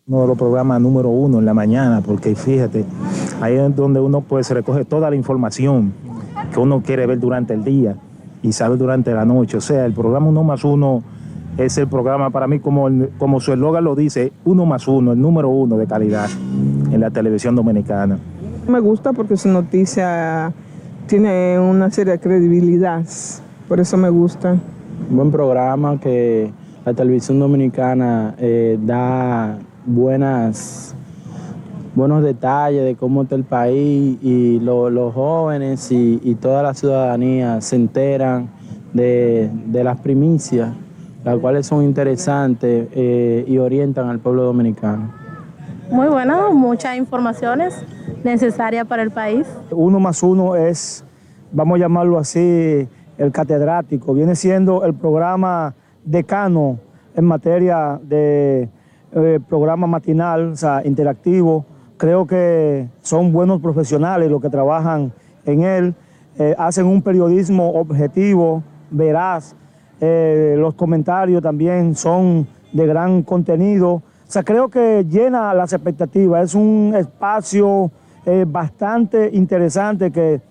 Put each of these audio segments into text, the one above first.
Uno de los programas número uno en la mañana, porque fíjate, ahí es donde uno pues recoge toda la información que uno quiere ver durante el día y sabe durante la noche. O sea, el programa Uno más Uno es el programa para mí, como su eslogan lo dice, uno más uno, el número uno de calidad en la televisión dominicana. Me gusta porque su noticia tiene una serie de credibilidad, por eso me gusta. Un buen programa que la televisión dominicana da buenos detalles de cómo está el país y los jóvenes y toda la ciudadanía se enteran de las primicias, las cuales son interesantes y orientan al pueblo dominicano. Muy bueno, muchas informaciones necesarias para el país. Uno más uno es, vamos a llamarlo así, el catedrático. Viene siendo el programa decano en materia de programa matinal, o sea, interactivo. Creo que son buenos profesionales los que trabajan en él. Hacen un periodismo objetivo, veraz. Los comentarios también son de gran contenido. O sea, creo que llena las expectativas. Es un espacio bastante interesante que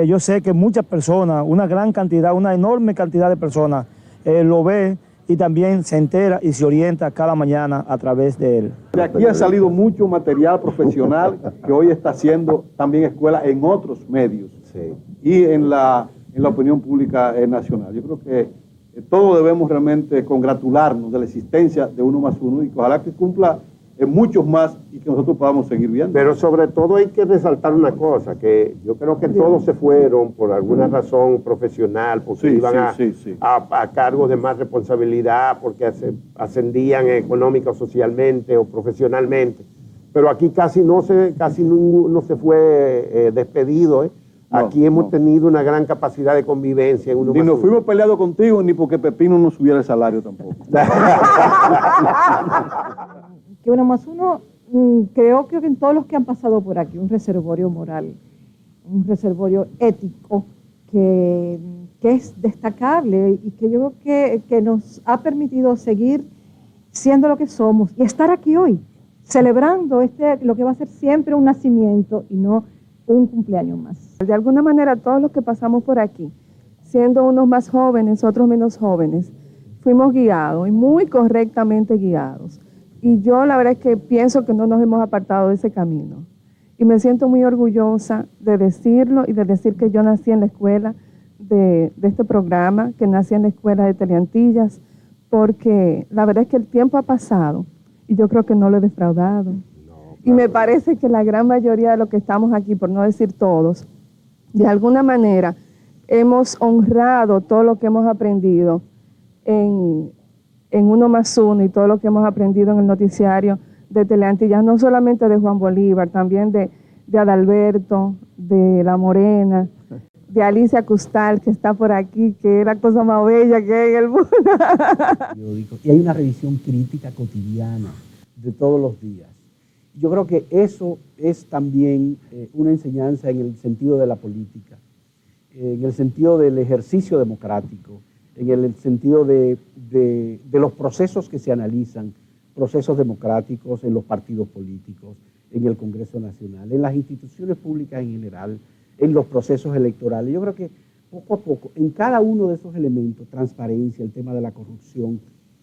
yo sé que muchas personas, una gran cantidad, una enorme cantidad de personas lo ve y también se entera y se orienta cada mañana a través de él. De aquí ha salido mucho material profesional que hoy está haciendo también escuela en otros medios y en la opinión pública nacional. Yo creo que todos debemos realmente congratularnos de la existencia de Uno más Uno y que ojalá que cumpla muchos más y que nosotros podamos seguir viendo. Pero sobre todo hay que resaltar una cosa, que yo creo que todos se fueron por alguna razón profesional, porque iban a cargos de más responsabilidad, porque ascendían económica o socialmente o profesionalmente. Pero aquí casi ninguno se fue despedido, ¿eh? Aquí hemos tenido una gran capacidad de convivencia. En Uno ni más nos uno. fuimos peleados contigo, ni porque Pepino no subiera el salario tampoco. Que Uno más Uno, creo que en todos los que han pasado por aquí, un reservorio moral, un reservorio ético que es destacable y que yo creo que nos ha permitido seguir siendo lo que somos y estar aquí hoy, celebrando lo que va a ser siempre un nacimiento y no un cumpleaños más. De alguna manera, todos los que pasamos por aquí, siendo unos más jóvenes, otros menos jóvenes, fuimos guiados y muy correctamente guiados. Y yo la verdad es que pienso que no nos hemos apartado de ese camino. Y me siento muy orgullosa de decirlo y de decir que yo nací en la escuela de este programa, que nací en la escuela de Teleantillas, porque la verdad es que el tiempo ha pasado y yo creo que no lo he defraudado. Y me parece que la gran mayoría de los que estamos aquí, por no decir todos, de alguna manera hemos honrado todo lo que hemos aprendido en Uno más Uno y todo lo que hemos aprendido en el noticiario de Teleantillas, no solamente de Juan Bolívar, también de Adalberto, de La Morena, de Alicia Custal, que está por aquí, que es la cosa más bella que hay en el mundo. Y hay una revisión crítica cotidiana de todos los días. Yo creo que eso es también una enseñanza en el sentido de la política, en el sentido del ejercicio democrático, en el sentido de los procesos que se analizan, procesos democráticos en los partidos políticos, en el Congreso Nacional, en las instituciones públicas en general, en los procesos electorales. Yo creo que poco a poco, en cada uno de esos elementos, transparencia, el tema de la corrupción,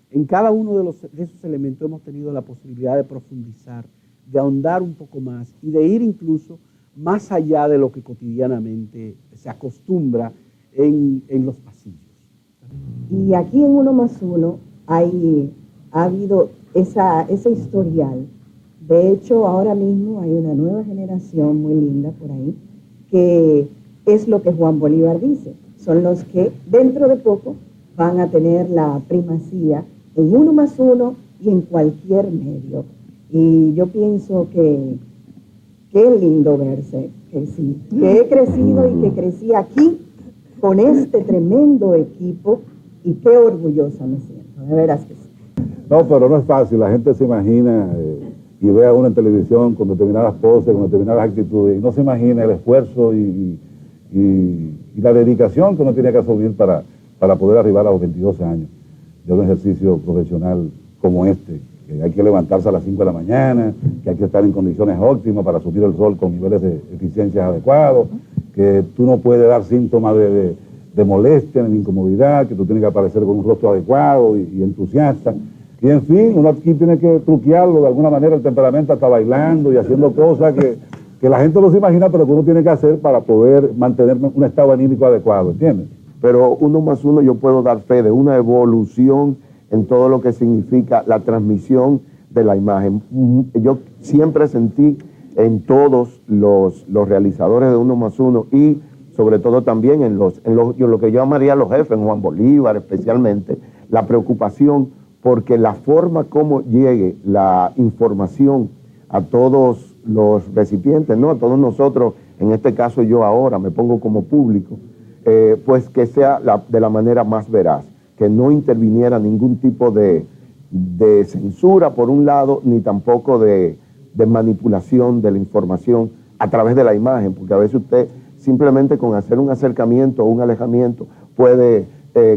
en cada uno de esos elementos hemos tenido la posibilidad de profundizar, de ahondar un poco más y de ir incluso más allá de lo que cotidianamente se acostumbra en los pasillos. Y aquí en Uno más Uno ha habido ese historial. De hecho, ahora mismo hay una nueva generación muy linda por ahí, que es lo que Juan Bolívar dice. Son los que dentro de poco van a tener la primacía en Uno más Uno y en cualquier medio. Y yo pienso que qué lindo verse, que sí, que he crecido y que crecí aquí con este tremendo equipo y qué orgullosa me siento, de veras que sí. No, pero no es fácil, la gente se imagina y ve a uno en televisión con determinadas poses, con determinadas actitudes, y no se imagina el esfuerzo y la dedicación que uno tiene que asumir para poder arribar a los 22 años de un ejercicio profesional como este, que hay que levantarse a las 5 de la mañana, que hay que estar en condiciones óptimas para asumir el sol con niveles de eficiencia adecuados, que tú no puedes dar síntomas de molestia ni incomodidad, que tú tienes que aparecer con un rostro adecuado y entusiasta. Y en fin, uno aquí tiene que truquearlo de alguna manera, el temperamento, hasta bailando y haciendo cosas que la gente no se imagina, pero que uno tiene que hacer para poder mantener un estado anímico adecuado, ¿entiendes? Pero 1+1 yo puedo dar fe de una evolución en todo lo que significa la transmisión de la imagen. Yo siempre sentí en todos los realizadores de 1+1 y sobre todo también en lo que yo llamaría los jefes, en Juan Bolívar especialmente, la preocupación porque la forma como llegue la información a todos los recipientes, ¿no? A todos nosotros, en este caso yo ahora me pongo como público, pues que sea de la manera más veraz, que no interviniera ningún tipo de censura por un lado, ni tampoco de manipulación de la información a través de la imagen, porque a veces usted simplemente con hacer un acercamiento o un alejamiento puede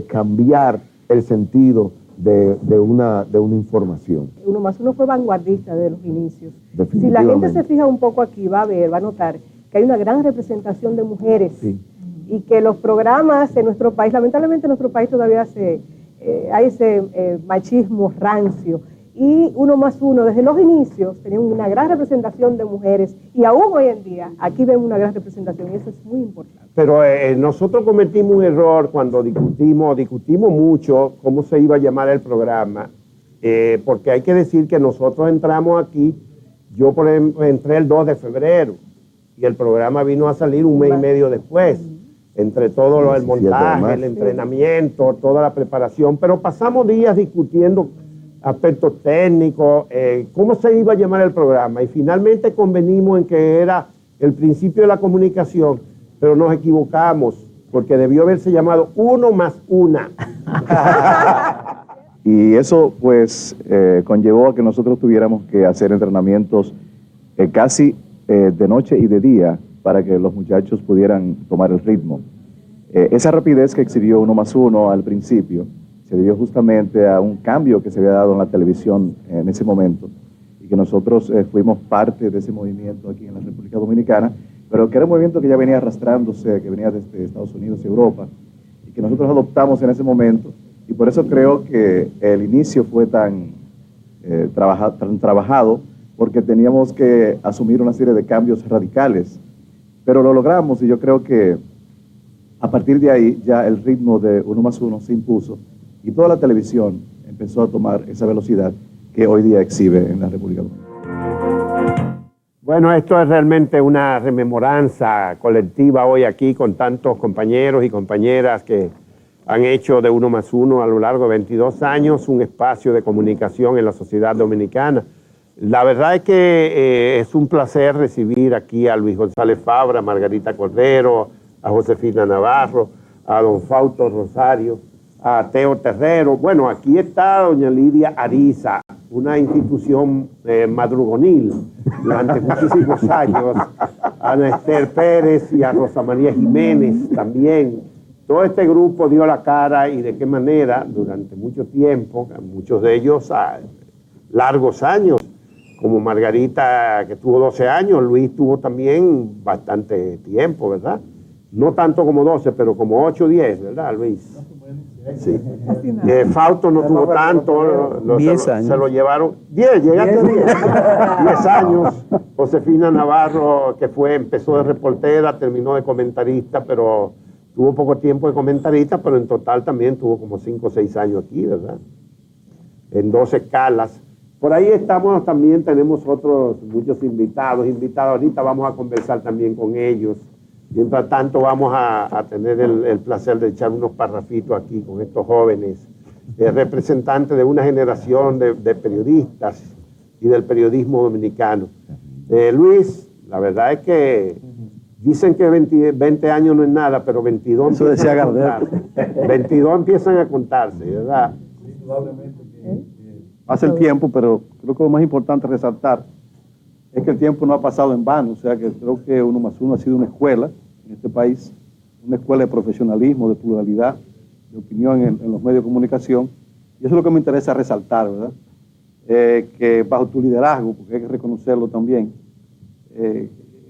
cambiar el sentido de una información. 1+1 fue vanguardista de los inicios. Si la gente se fija un poco aquí, va a notar que hay una gran representación de mujeres. Sí. Y que los programas en nuestro país, lamentablemente en nuestro país todavía hay ese machismo rancio. Y 1+1 desde los inicios tenía una gran representación de mujeres y aún hoy en día aquí vemos una gran representación y eso es muy importante. Pero nosotros cometimos un error cuando discutimos mucho cómo se iba a llamar el programa, porque hay que decir que nosotros entramos aquí, yo por ejemplo entré el 2 de febrero y el programa vino a salir un mes y medio después. Entre todo el montaje, el entrenamiento, toda la preparación, pero pasamos días discutiendo aspectos técnicos, cómo se iba a llamar el programa y finalmente convenimos en que era el principio de la comunicación, pero nos equivocamos porque debió haberse llamado 1+1. Y eso pues conllevó a que nosotros tuviéramos que hacer entrenamientos casi de noche y de día para que los muchachos pudieran tomar el ritmo. Esa rapidez que exhibió 1+1 al principio se debió justamente a un cambio que se había dado en la televisión en ese momento y que nosotros fuimos parte de ese movimiento aquí en la República Dominicana, pero que era un movimiento que ya venía arrastrándose, que venía desde Estados Unidos y Europa y que nosotros adoptamos en ese momento y por eso creo que el inicio fue tan trabajado porque teníamos que asumir una serie de cambios radicales, pero lo logramos y yo creo que a partir de ahí ya el ritmo de 1+1 se impuso y toda la televisión empezó a tomar esa velocidad que hoy día exhibe en la República Dominicana. Bueno, esto es realmente una rememoranza colectiva hoy aquí con tantos compañeros y compañeras que han hecho de 1+1 a lo largo de 22 años un espacio de comunicación en la sociedad dominicana. La verdad es que es un placer recibir aquí a Luis González Fabra, a Margarita Cordero, a Josefina Navarro, a don Fausto Rosario, a Teo Terrero. Bueno, aquí está doña Lidia Ariza, una institución madrugonil durante muchísimos años, a Ana Esther Pérez y a Rosa María Jiménez también. Todo este grupo dio la cara y de qué manera durante mucho tiempo, muchos de ellos a largos años, como Margarita que tuvo 12 años, Luis tuvo también bastante tiempo, ¿verdad? No tanto como 12, pero como 8 o 10, ¿verdad, Luis? Sí. Fausto no tuvo tanto, 10 años. Se lo llevaron, 10, llegaste a 10. 10 años. Josefina Navarro, que empezó de reportera, terminó de comentarista, pero tuvo poco tiempo de comentarista, pero en total también tuvo como 5 o 6 años aquí, ¿verdad? En 12 escalas. Por ahí estamos, también tenemos muchos invitados. Ahorita vamos a conversar también con ellos. Mientras tanto vamos a tener el placer de echar unos parrafitos aquí con estos jóvenes, representantes de una generación de periodistas y del periodismo dominicano. Luis, la verdad es que dicen que 20 años no es nada, pero 22 Eso decía empiezan a contarse. 22 empiezan a contarse, ¿verdad? Sí, indudablemente pasa el tiempo, pero creo que lo más importante resaltar es que el tiempo no ha pasado en vano, o sea que creo que 1+1 ha sido una escuela en este país, una escuela de profesionalismo, de pluralidad, de opinión en los medios de comunicación, y eso es lo que me interesa resaltar, ¿verdad? que bajo tu liderazgo, porque hay que reconocerlo también,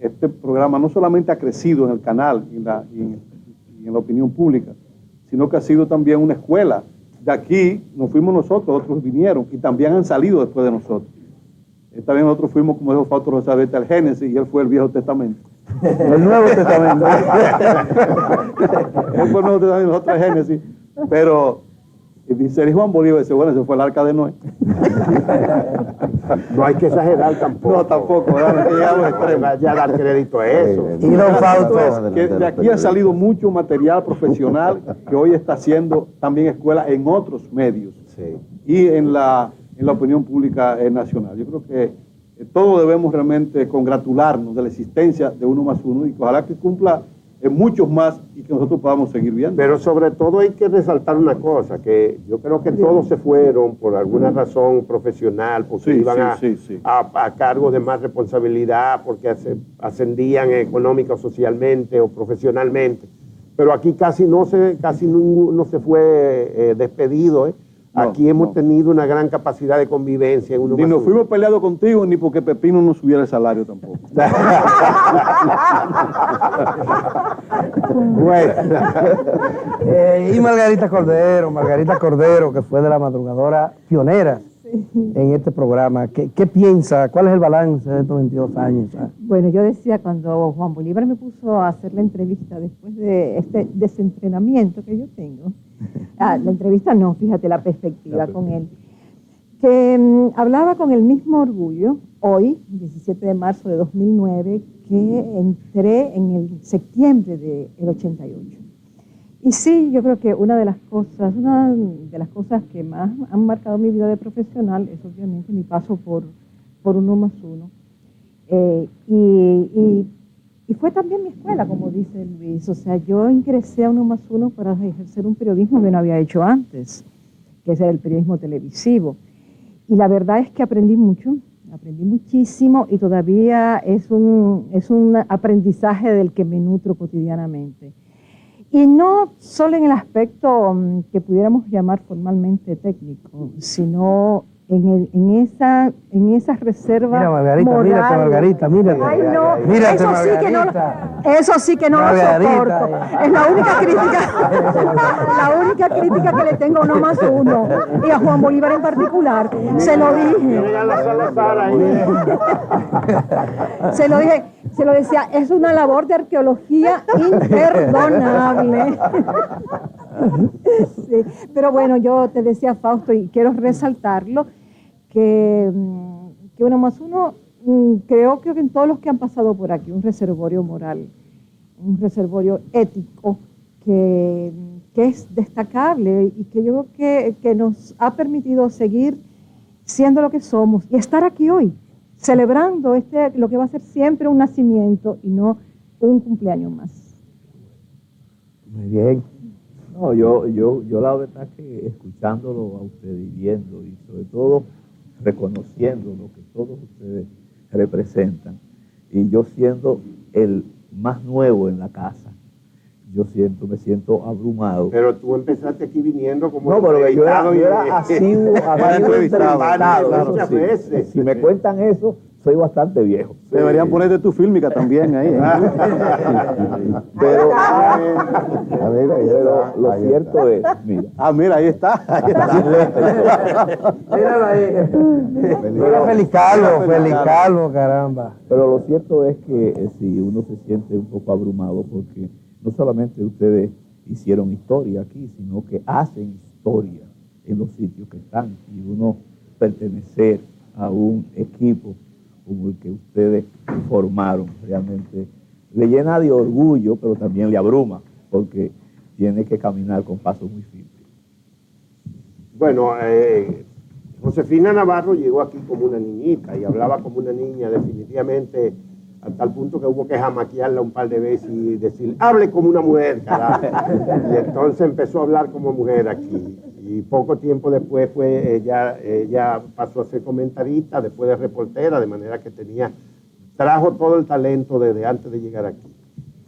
este programa no solamente ha crecido en el canal y en la opinión pública, sino que ha sido también una escuela. De aquí nos fuimos nosotros, otros vinieron y también han salido después de nosotros. Esta vez nosotros fuimos, como dijo Fausto Rosabete, al Génesis y él fue el Viejo Testamento. El Nuevo Testamento. Él fue el Nuevo Testamento, nosotros el Génesis. Pero dice Juan Bolívar, dice, bueno, ese fue el arca de Noé. No hay que exagerar tampoco. No, tampoco, ¿verdad? Ya dar crédito a eso. Y don Fausto, que de aquí ha salido mucho material profesional que hoy está haciendo también escuela en otros medios y en la opinión pública nacional. Yo creo que todos debemos realmente congratularnos de la existencia de 1+1 y que ojalá que cumpla muchos más y que nosotros podamos seguir viendo. Pero sobre todo hay que resaltar una cosa, que yo creo que todos se fueron por alguna razón profesional, porque iban a cargo de más responsabilidad, porque ascendían económica o socialmente o profesionalmente. Pero aquí casi ninguno se fue despedido, Aquí hemos tenido una gran capacidad de convivencia. En ni nos fuimos peleados contigo, ni porque Pepino no subiera el salario tampoco. Bueno. Y Margarita Cordero, que fue de la madrugadora pionera en este programa. ¿Qué piensa? ¿Cuál es el balance de estos 22 años? Bueno, yo decía, cuando Juan Bolívar me puso a hacer la entrevista después de este desentrenamiento que yo tengo, la entrevista no, fíjate la perspectiva con él, que hablaba con el mismo orgullo hoy, 17 de marzo de 2009, que entré en el septiembre del 88. Y sí, yo creo que una de las cosas que más han marcado mi vida de profesional es obviamente mi paso por 1+1. Y fue también mi escuela, como dice Luis. O sea, yo ingresé a 1+1 para ejercer un periodismo que no había hecho antes, que es el periodismo televisivo. Y la verdad es que aprendí mucho, aprendí muchísimo y todavía es un aprendizaje del que me nutro cotidianamente. Y no solo en el aspecto que pudiéramos llamar formalmente técnico, sino en esa reserva. Mira, Margarita, moral. Mírate, Margarita, mírate. Ay, no, Mírate, eso sí que no lo soporto. Es la única crítica que le tengo a 1+1 y a Juan Bolívar en particular. Se lo dije. Se lo decía, es una labor de arqueología imperdonable. Sí, pero bueno, yo te decía, Fausto, y quiero resaltarlo, que 1+1 creo que en todos los que han pasado por aquí, un reservorio moral, un reservorio ético que es destacable y que yo creo que nos ha permitido seguir siendo lo que somos y estar aquí hoy, celebrando lo que va a ser siempre un nacimiento y no un cumpleaños más. Muy bien. No, yo la verdad que escuchándolo a usted y viendo y sobre todo reconociendo lo que todos ustedes representan y yo siendo el más nuevo en la casa, me siento abrumado. Pero tú empezaste aquí viniendo como... No, pero yo era asiduo entrevistado. Muchas veces. Si me cuentan eso, soy bastante viejo. Deberían ponerte tu fílmica también ahí. Pero lo cierto es, mira. Mira, ahí está. Míralo ahí. Feliz Carlos, caramba. Pero lo cierto es que sí, uno se siente un poco abrumado porque no solamente ustedes hicieron historia aquí, sino que hacen historia en los sitios que están. Y uno pertenecer a un equipo como el que ustedes formaron, realmente le llena de orgullo, pero también le abruma, porque tiene que caminar con pasos muy firmes. Bueno, Josefina Navarro llegó aquí como una niñita y hablaba como una niña, definitivamente, a tal punto que hubo que jamaquearla un par de veces y decir, hable como una mujer, carajo. Y entonces empezó a hablar como mujer aquí. Y poco tiempo después ella pasó a ser comentarista, después de reportera, de manera que trajo todo el talento desde antes de llegar aquí.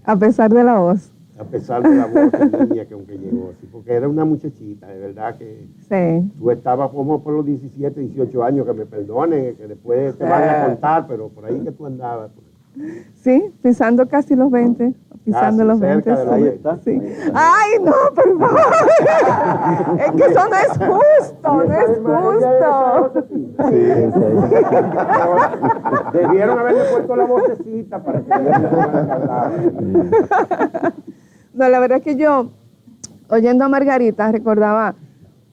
A pesar de la voz. A pesar de la voz de niña que aunque llegó así, porque era una muchachita, de verdad que Sí. tú estabas como por los 17, 18 años, que me perdonen, que después te van a contar, pero por ahí que tú andabas. Sí, pisando casi los 20, pisando los 20. cerca de los 20. Sí. Ay, no, por favor. Es que eso no es justo, no es justo. Debieron haberle puesto la vocecita para que No, la verdad es que yo, oyendo a Margarita, recordaba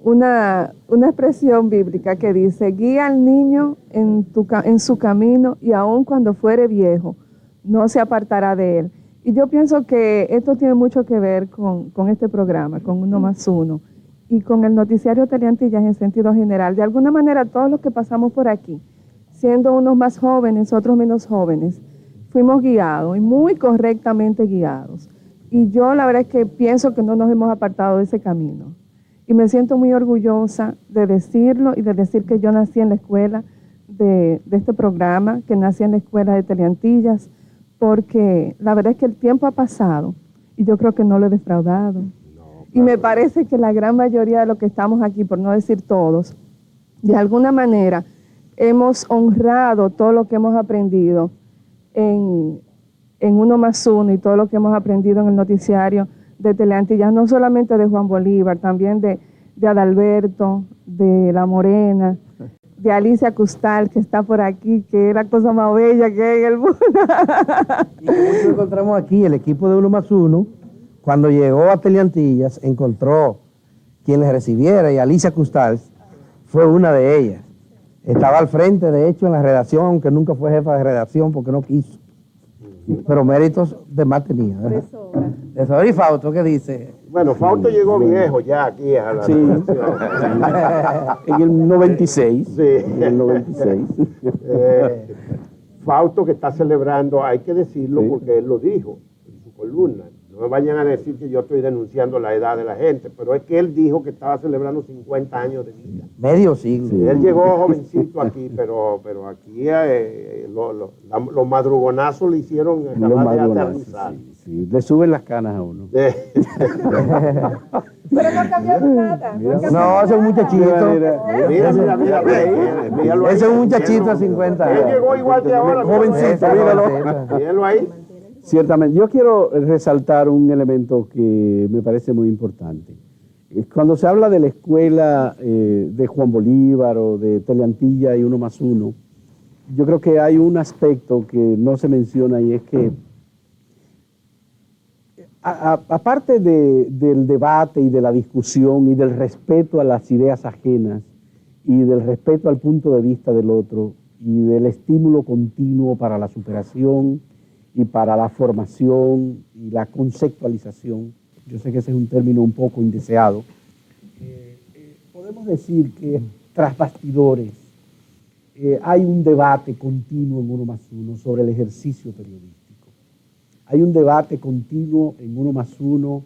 una expresión bíblica que dice: guía al niño en su camino, y aun cuando fuere viejo, no se apartará de él. Y yo pienso que esto tiene mucho que ver con este programa, con Uno más Uno, y con el noticiario Teleantillas en sentido general. De alguna manera, todos los que pasamos por aquí, siendo unos más jóvenes, otros menos jóvenes, fuimos guiados, y muy correctamente guiados. Y yo la verdad es que pienso que no nos hemos apartado de ese camino. Y me siento muy orgullosa de decirlo y de decir que yo nací en la escuela de este programa, que nací en la escuela de Teleantillas, porque la verdad es que el tiempo ha pasado y yo creo que no lo he defraudado. Y me parece que la gran mayoría de los que estamos aquí, por no decir todos, de alguna manera hemos honrado todo lo que hemos aprendido en Uno más Uno y todo lo que hemos aprendido en el noticiario de Teleantillas, no solamente de Juan Bolívar, también de Adalberto, de La Morena, de Alicia Custal, que está por aquí, que es la cosa más bella que hay en el mundo. Y como nos encontramos aquí, el equipo de Uno más Uno, cuando llegó a Teleantillas, encontró quien les recibiera, y Alicia Custal fue una de ellas. Estaba al frente, de hecho, en la redacción, aunque nunca fue jefa de redacción porque no quiso. Pero méritos de más tenía. De sobra. ¿Y Fausto qué dice? Bueno, Fausto llegó viejo ya aquí a la redacción. En el 96. Sí. En el 96. Fausto, que está celebrando, hay que decirlo porque él lo dijo en su columna. No me vayan a decir que yo estoy denunciando la edad de la gente, pero es que él dijo que estaba celebrando 50 años de vida. Medio siglo. Sí, él llegó jovencito aquí, pero aquí los madrugonazos le hicieron acabar de aterrizar. Sí, le suben las canas a uno. Pero no cambiaron nada. No, ese es un muchachito. Mira, ese es un muchachito de 50 años. Él llegó igual que ahora. Jovencito, míralo. Míralo ahí. Ciertamente. Yo quiero resaltar un elemento que me parece muy importante. Cuando se habla de la escuela de Juan Bolívar o de Teleantillas y Uno más Uno, yo creo que hay un aspecto que no se menciona, y es que aparte del debate y de la discusión y del respeto a las ideas ajenas y del respeto al punto de vista del otro y del estímulo continuo para la superación y para la formación y la conceptualización, yo sé que ese es un término un poco indeseado, podemos decir que tras bastidores hay un debate continuo en Uno más Uno sobre el ejercicio periodístico. Hay un debate continuo en Uno más Uno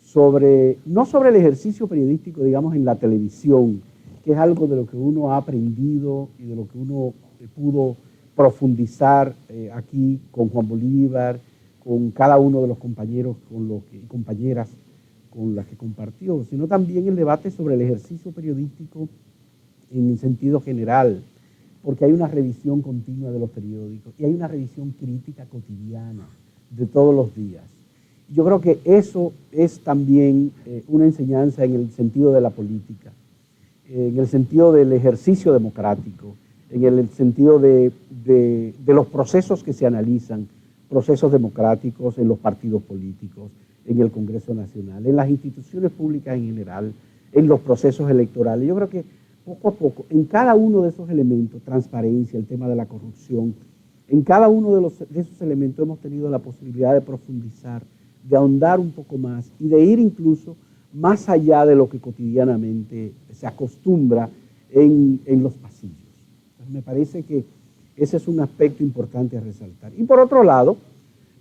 sobre, no sobre el ejercicio periodístico, digamos, en la televisión, que es algo de lo que uno ha aprendido y de lo que uno pudo profundizar aquí con Juan Bolívar, con cada uno de los compañeros y compañeras con las que compartió, sino también el debate sobre el ejercicio periodístico en el sentido general, porque hay una revisión continua de los periódicos y hay una revisión crítica cotidiana de todos los días. Yo creo que eso es también una enseñanza en el sentido de la política, en el sentido del ejercicio democrático, en el sentido de los procesos que se analizan, procesos democráticos en los partidos políticos, en el Congreso Nacional, en las instituciones públicas en general, en los procesos electorales. Yo creo que poco a poco, en cada uno de esos elementos, transparencia, el tema de la corrupción, en cada uno de esos elementos hemos tenido la posibilidad de profundizar, de ahondar un poco más y de ir incluso más allá de lo que cotidianamente se acostumbra en los pasillos. Entonces, me parece que ese es un aspecto importante a resaltar. Y por otro lado,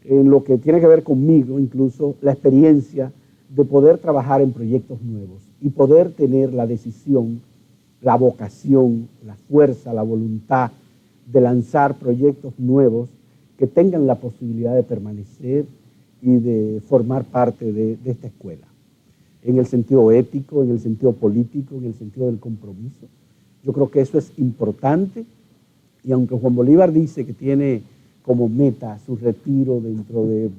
en lo que tiene que ver conmigo, incluso la experiencia de poder trabajar en proyectos nuevos y poder tener la decisión, la vocación, la fuerza, la voluntad de lanzar proyectos nuevos que tengan la posibilidad de permanecer y de formar parte de esta escuela, en el sentido ético, en el sentido político, en el sentido del compromiso. Yo creo que eso es importante, y aunque Juan Bolívar dice que tiene como meta su retiro dentro de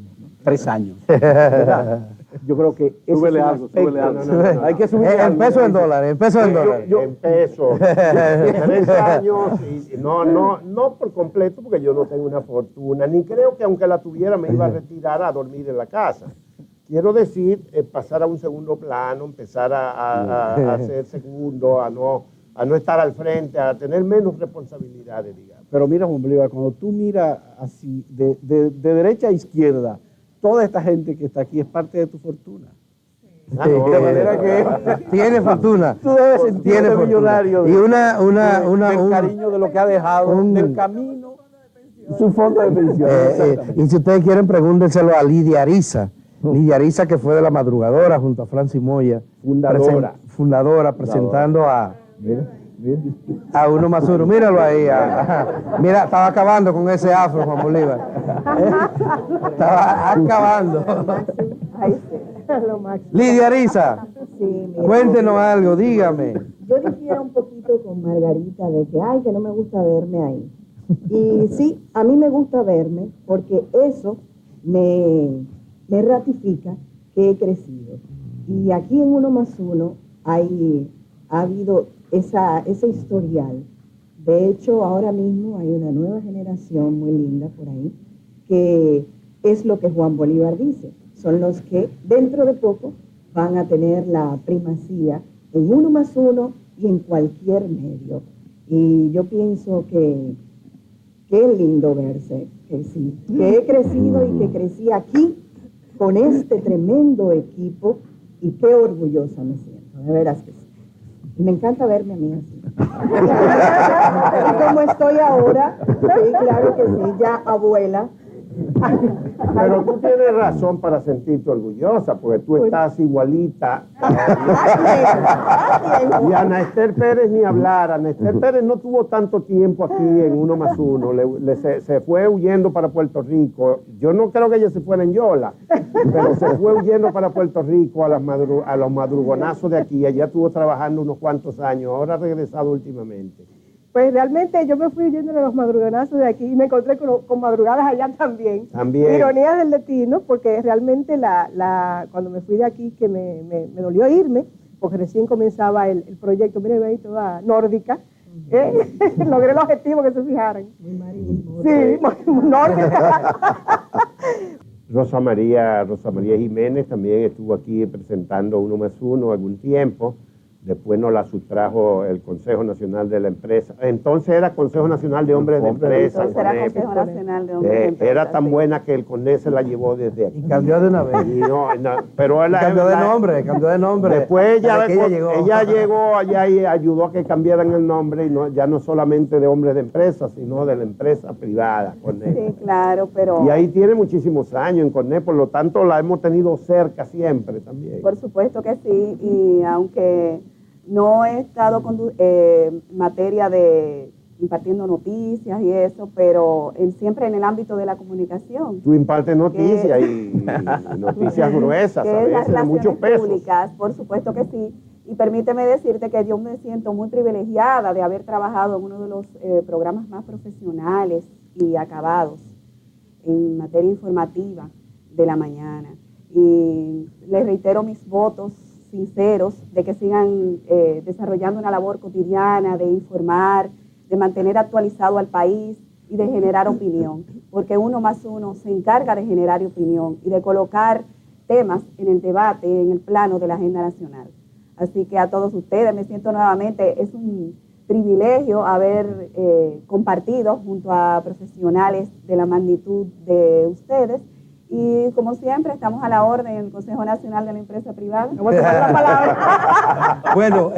3 años, ¿verdad? Yo creo que eso Súbele es un algo, aspecto. súbele algo. Hay que subir En pesos, en dólares, en pesos, en dólares. En pesos. 3 años, y no por completo, porque yo no tengo una fortuna, ni creo que aunque la tuviera me iba a retirar a dormir en la casa. Quiero decir, pasar a un segundo plano, empezar a ser segundo, a no estar al frente, a tener menos responsabilidades, digamos. Pero mira, Juan Bolívar, cuando tú miras así, de derecha a izquierda, toda esta gente que está aquí es parte de tu fortuna. De manera que tiene fortuna. Tú debes sentirte millonario. Y del cariño de lo que ha dejado, del camino, su fondo de pensión. Y si ustedes quieren, pregúntenselo a Lidia Ariza. Lidia Ariza, que fue de La Madrugadora junto a Francis Moya. Fundadora, presentando a Uno Más Uno. Míralo ahí. Mira, estaba acabando con ese afro, Juan Bolívar. Estaba acabando. Lidia Ariza, cuéntenos algo, dígame. Yo difiero un poquito con Margarita de que no me gusta verme ahí. Y sí, a mí me gusta verme porque eso me ratifica que he crecido. Y aquí en Uno Más Uno ha habido ese historial. De hecho, ahora mismo hay una nueva generación muy linda por ahí, que es lo que Juan Bolívar dice. Son los que dentro de poco van a tener la primacía en Uno Más Uno y en cualquier medio. Y yo pienso que es lindo verse, que sí, que he crecido y que crecí aquí con este tremendo equipo y qué orgullosa me siento, de veras que sí. Y me encanta verme a mí así. Como estoy ahora, sí, claro que sí, ya abuela. Pero tú tienes razón para sentirte orgullosa, porque tú estás igualita. Y Ana Esther Pérez ni hablar. Ana Esther Pérez no tuvo tanto tiempo aquí en Uno Más Uno. Se fue huyendo para Puerto Rico. Yo no creo que ella se fuera en Yola, pero se fue huyendo para Puerto Rico a los madrugonazos de aquí. Ella estuvo trabajando unos cuantos años, ahora ha regresado últimamente. Pues realmente yo me fui yendo de los madrugonazos de aquí y me encontré con madrugadas allá también. Ironía del destino, porque realmente cuando me fui de aquí, que me dolió irme, porque recién comenzaba el proyecto, miren ahí toda nórdica, logré el objetivo que se fijaran. Sí, nórdica. Rosa María Jiménez también estuvo aquí presentando Uno Más Uno algún tiempo. Después nos la sustrajo el Consejo Nacional de la Empresa. Entonces era Consejo Nacional de Hombres de Empresa. Entonces era Consejo Nacional de Hombres de Empresa. Era tan buena que el CONES se la llevó desde aquí. Y cambió de una vez. Pero cambió de nombre. Después ella llegó allá y ayudó a que cambiaran el nombre, y ya no solamente de Hombres de Empresa, sino de la empresa privada, CONES. Sí, claro, pero... Y ahí tiene muchísimos años en CONES, por lo tanto la hemos tenido cerca siempre también. Por supuesto que sí, y aunque no he estado con materia de impartiendo noticias y eso, pero siempre en el ámbito de la comunicación. Tú impartes noticias y noticias gruesas, a veces de muchos pesos. Públicas, por supuesto que sí. Y permíteme decirte que yo me siento muy privilegiada de haber trabajado en uno de los programas más profesionales y acabados en materia informativa de la mañana. Y les reitero mis votos sinceros de que sigan desarrollando una labor cotidiana de informar, de mantener actualizado al país y de generar opinión, porque Uno Más Uno se encarga de generar opinión y de colocar temas en el debate, en el plano de la agenda nacional. Así que a todos ustedes, me siento nuevamente, es un privilegio haber compartido junto a profesionales de la magnitud de ustedes. Y como siempre, estamos a la orden en el Consejo Nacional de la Empresa Privada. Vamos a tomar la palabra. Bueno,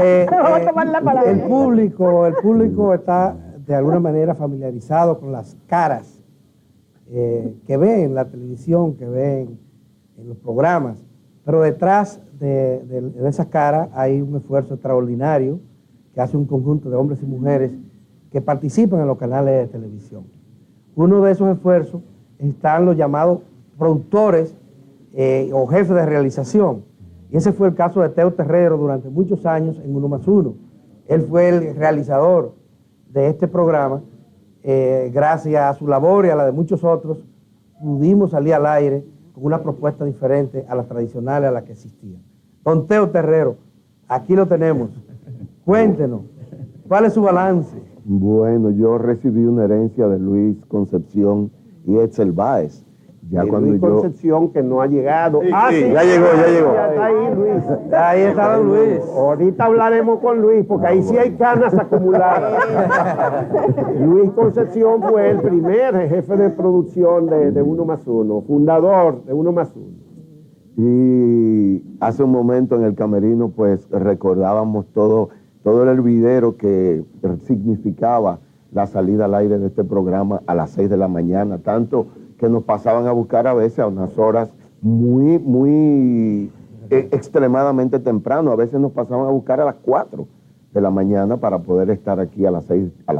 el público está de alguna manera familiarizado con las caras que ven en la televisión, que ven en los programas, pero detrás de esas caras hay un esfuerzo extraordinario que hace un conjunto de hombres y mujeres que participan en los canales de televisión. Uno de esos esfuerzos están los llamados productores o jefe de realización. Y ese fue el caso de Teo Terrero durante muchos años en 1+1. Él fue el realizador de este programa. Gracias a su labor y a la de muchos otros, pudimos salir al aire con una propuesta diferente a las tradicionales a las que existían. Don Teo Terrero, aquí lo tenemos. Cuéntenos, ¿cuál es su balance? Bueno, yo recibí una herencia de Luis Concepción y Etzel Báez. Ya y cuando Luis Concepción, que no ha llegado. Sí, ya llegó. Ya está ahí, Luis. Ahí está don Luis. Ahorita hablaremos con Luis, porque ahí sí hay canas acumuladas. Luis Concepción fue el primer jefe de producción de 1+1, fundador de 1+1. Y hace un momento en el camerino, pues recordábamos todo el hervidero que significaba la salida al aire de este programa a las 6 de la mañana, tanto que nos pasaban a buscar a veces a unas horas muy extremadamente temprano. A veces nos pasaban a buscar a las 4 de la mañana para poder estar aquí a las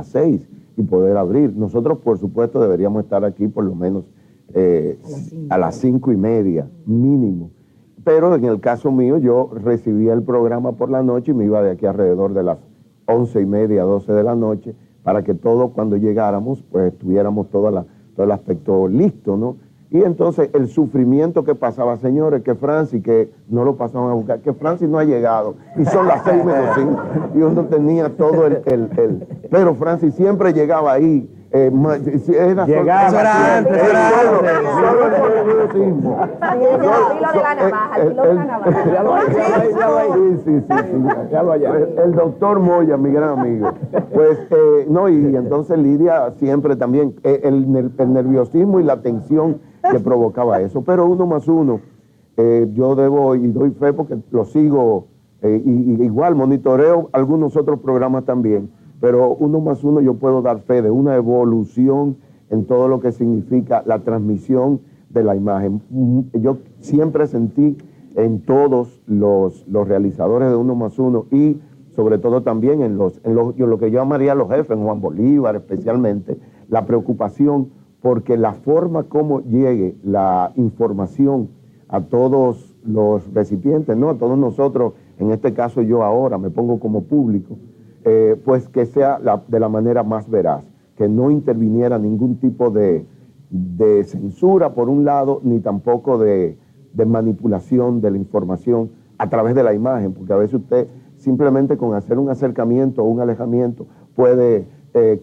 6 y poder abrir. Nosotros, por supuesto, deberíamos estar aquí por lo menos a las 5:30 mínimo. Pero en el caso mío, yo recibía el programa por la noche y me iba de aquí alrededor de las 11:30, 12 de la noche, para que todos cuando llegáramos, pues tuviéramos todo el aspecto listo, ¿no? Y entonces el sufrimiento que pasaba, señores, que Francis, que no lo pasaban a buscar, que Francis no ha llegado, y son las 6:05, y uno tenía todo pero Francis siempre llegaba ahí. Llegaba. Eso era antes. El doctor Moya, mi gran amigo. Pues, no, y entonces Lidia siempre también, el nerviosismo y la tensión que provocaba eso. Pero 1+1, yo debo y doy fe porque lo sigo, y igual monitoreo algunos otros programas también. Pero 1+1 yo puedo dar fe de una evolución en todo lo que significa la transmisión de la imagen. Yo siempre sentí en todos los realizadores de 1+1 y sobre todo también en lo que yo llamaría los jefes, en Juan Bolívar especialmente, la preocupación porque la forma como llegue la información a todos los recipientes, ¿no? A todos nosotros, en este caso yo ahora me pongo como público, pues que sea de la manera más veraz, que no interviniera ningún tipo de censura por un lado, ni tampoco de manipulación de la información a través de la imagen, porque a veces usted simplemente con hacer un acercamiento o un alejamiento puede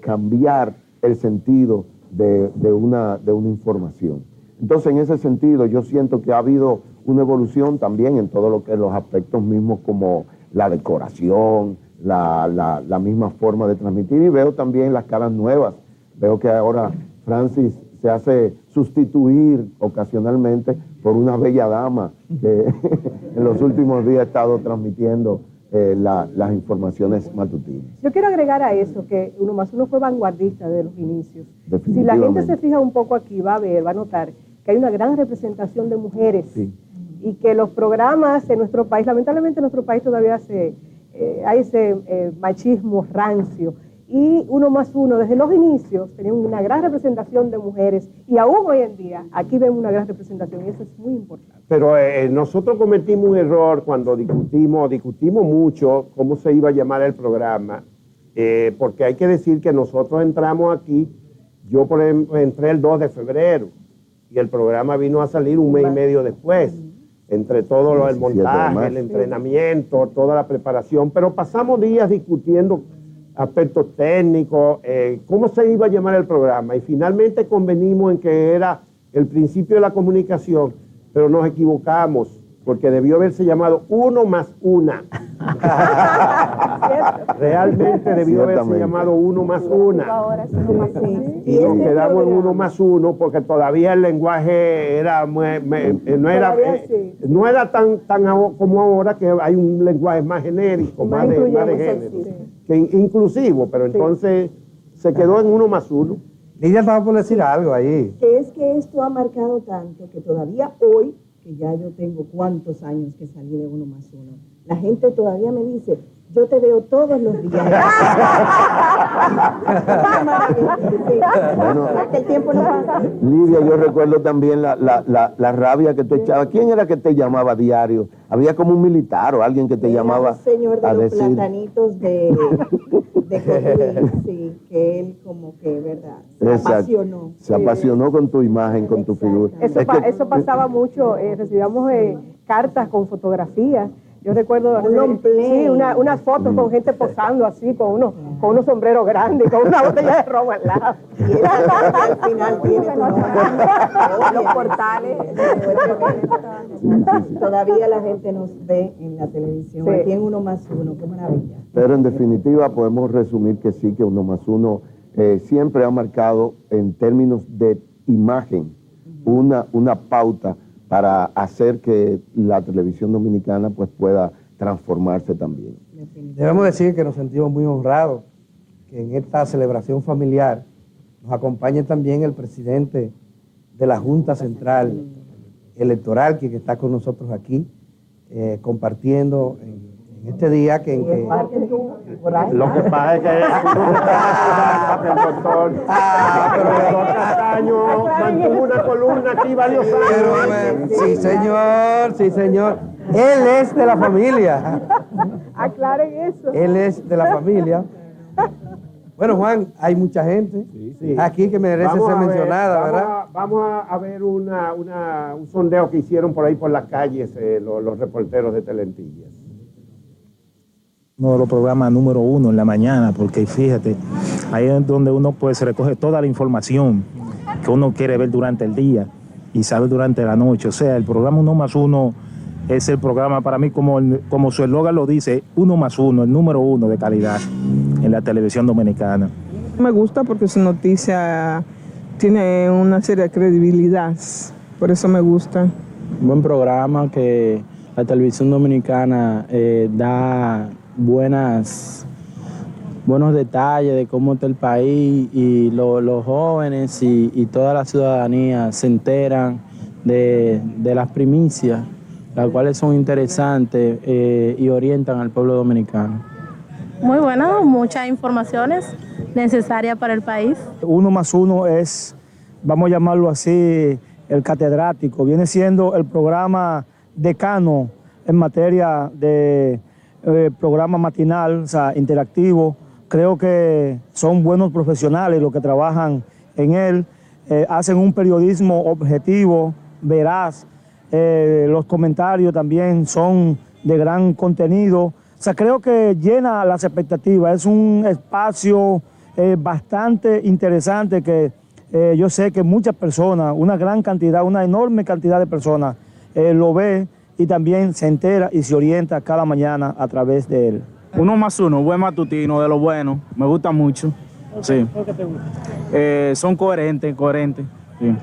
cambiar el sentido de una información. Entonces, en ese sentido, yo siento que ha habido una evolución también en todo lo que los aspectos mismos como la decoración, la misma forma de transmitir, y veo también las caras nuevas. Veo que ahora Francis se hace sustituir ocasionalmente por una bella dama que en los últimos días ha estado transmitiendo las informaciones matutinas. Yo quiero agregar a eso que 1+1 fue vanguardista de los inicios. Si la gente se fija un poco aquí, va a notar que hay una gran representación de mujeres, sí, y que los programas en nuestro país, lamentablemente en nuestro país todavía hay ese machismo rancio, y 1+1 desde los inicios tenía una gran representación de mujeres, y aún hoy en día aquí vemos una gran representación, y eso es muy importante. Pero nosotros cometimos un error cuando discutimos mucho cómo se iba a llamar el programa, porque hay que decir que nosotros entramos aquí, yo por ejemplo entré el 2 de febrero, y el programa vino a salir un mes y medio después, entre todo el montaje, el entrenamiento, toda la preparación, pero pasamos días discutiendo aspectos técnicos, cómo se iba a llamar el programa, y finalmente convenimos en que era el principio de la comunicación, pero nos equivocamos, porque debió haberse llamado 1+1. Realmente debió haberse llamado 1+1. Y nos quedamos en 1+1 porque todavía el lenguaje no era tan como ahora, que hay un lenguaje más genérico, más de género, que inclusivo, pero entonces se quedó en 1+1. Lidia estaba por decir algo ahí. Que es que esto ha marcado tanto que todavía hoy, que ya yo tengo cuántos años que salí de 1+1, la gente todavía me dice, Yo te veo todos los días. Bueno, el tiempo no pasa. Lidia, yo recuerdo también la rabia que tú echabas. ¿Quién era que te llamaba a diario? Había como un militar o alguien que te llamaba un señor de a los decir... platanitos de Cotuí, sí, que él como que, ¿verdad? Se Exacto. apasionó. Se apasionó con tu imagen, con tu figura. Eso pasaba mucho, recibíamos cartas con fotografías. Yo recuerdo unas fotos con gente posando así, con unos sombreros grandes, con una botella de ron al lado. Y al final tiene los portales. Todavía la gente nos ve en la televisión, aquí en 1+1, qué maravilla. Pero en definitiva podemos resumir que sí, que 1+1 siempre ha marcado en términos de imagen una pauta para hacer que la televisión dominicana pues pueda transformarse también. Debemos decir que nos sentimos muy honrados que en esta celebración familiar nos acompañe también el presidente de la Junta Central Electoral, que está con nosotros aquí, compartiendo en este día que... Lo que pasa es que el doctor Castaño mantuvo una columna aquí varios años. Sí, señor. Él es de la familia. Aclaren eso. Él es de la familia. Bueno, Juan, hay mucha gente aquí que merece ser mencionada, ¿verdad? Vamos a ver un sondeo que hicieron por ahí por las calles los reporteros de Telentillas. Uno de los programas número 1 en la mañana, porque fíjate, ahí es donde uno pues recoge toda la información que uno quiere ver durante el día y sabe durante la noche. O sea, el programa 1+1 es el programa para mí, como su eslogan lo dice, 1+1, el número 1 de calidad en la televisión dominicana. Me gusta porque su noticia tiene una seria credibilidad, por eso me gusta. Un buen programa que la televisión dominicana da buenos detalles de cómo está el país y los jóvenes y toda la ciudadanía se enteran de las primicias, las cuales son interesantes y orientan al pueblo dominicano. Muy bueno, muchas informaciones necesarias para el país. 1+1 es, vamos a llamarlo así, el catedrático. Viene siendo el programa decano en materia de programa matinal, o sea, interactivo. Creo que son buenos profesionales los que trabajan en él. Hacen un periodismo objetivo, veraz. Los comentarios también son de gran contenido. O sea, creo que llena las expectativas. Es un espacio bastante interesante que yo sé que muchas personas, una gran cantidad, una enorme cantidad de personas lo ve y también se entera y se orienta cada mañana a través de él. 1+1, buen matutino, de lo bueno, me gusta mucho. Sí. ¿Por qué te gusta? Son coherentes. Sí.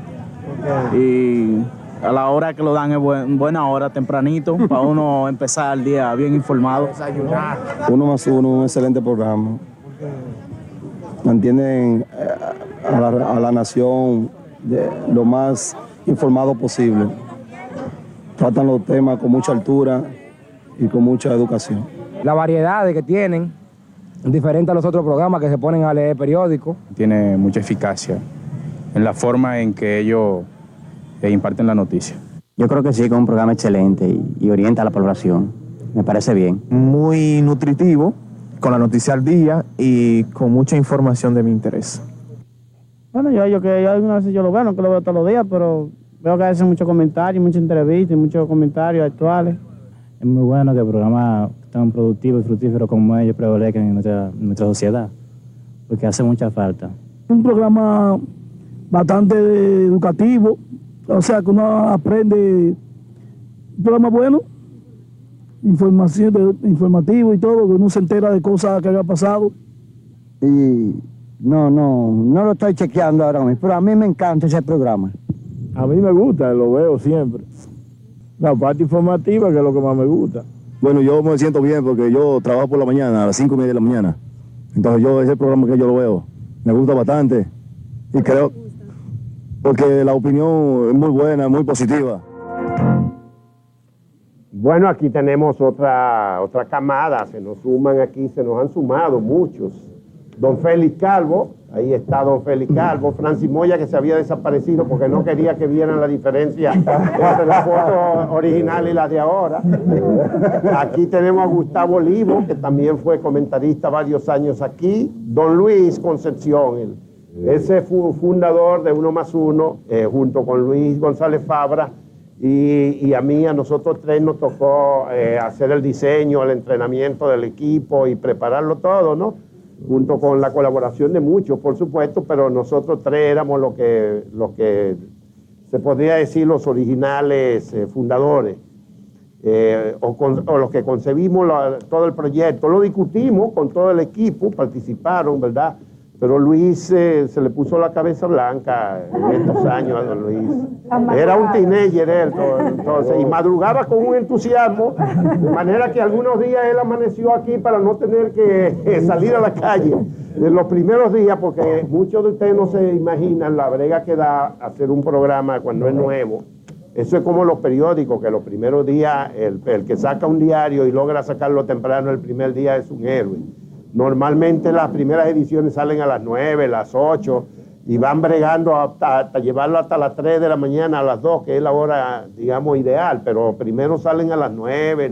Y a la hora que lo dan es buena hora, tempranito, para uno empezar el día bien informado. 1+1, un excelente programa. Mantienen a la nación lo más informado posible. Tratan los temas con mucha altura y con mucha educación. La variedad que tienen, diferente a los otros programas que se ponen a leer periódicos. Tiene mucha eficacia en la forma en que ellos imparten la noticia. Yo creo que sí, que es un programa excelente y orienta a la población. Me parece bien. Muy nutritivo, con la noticia al día y con mucha información de mi interés. Bueno, yo algunas veces yo lo veo, no que lo veo todos los días, pero veo que hacen muchos comentarios, muchas entrevistas y muchos comentarios actuales. Es muy bueno que programas tan productivos y fructíferos como ellos prevalezcan en nuestra sociedad, porque hace mucha falta. Un programa bastante educativo, o sea que uno aprende, un programa bueno, informativo y todo, que uno se entera de cosas que haya pasado. Y no lo estoy chequeando ahora mismo, pero a mí me encanta ese programa. A mí me gusta, lo veo siempre. La parte informativa que es lo que más me gusta. Bueno, yo me siento bien porque yo trabajo por la mañana, a las 5:30 de la mañana. Entonces ese programa que yo lo veo, me gusta bastante. Y creo, porque la opinión es muy buena, muy positiva. Bueno, aquí tenemos otra camada, se nos han sumado muchos. Don Félix Calvo, ahí está don Félix Calvo, Francis Moya, que se había desaparecido porque no quería que vieran la diferencia entre la foto original y la de ahora. Aquí tenemos a Gustavo Olivo, que también fue comentarista varios años aquí. Don Luis Concepción, ese fue fundador de Uno Más Uno, junto con Luis González Fabra, y a nosotros tres nos tocó hacer el diseño, el entrenamiento del equipo y prepararlo todo, ¿no? Junto con la colaboración de muchos, por supuesto, pero nosotros tres éramos los que se podría decir los originales fundadores, o los que concebimos todo el proyecto. Lo discutimos con todo el equipo, participaron, ¿verdad? Pero Luis se le puso la cabeza blanca en estos años a don Luis. Era un teenager él, entonces, y madrugaba con un entusiasmo, de manera que algunos días él amaneció aquí para no tener que salir a la calle. En los primeros días, porque muchos de ustedes no se imaginan la brega que da hacer un programa cuando es nuevo. Eso es como los periódicos, que los primeros días, el que saca un diario y logra sacarlo temprano el primer día es un héroe. Normalmente las primeras ediciones salen a las 9, las 8 y van bregando hasta llevarlo hasta las 3 de la mañana, a las 2, que es la hora, digamos, ideal, pero primero salen a las 9,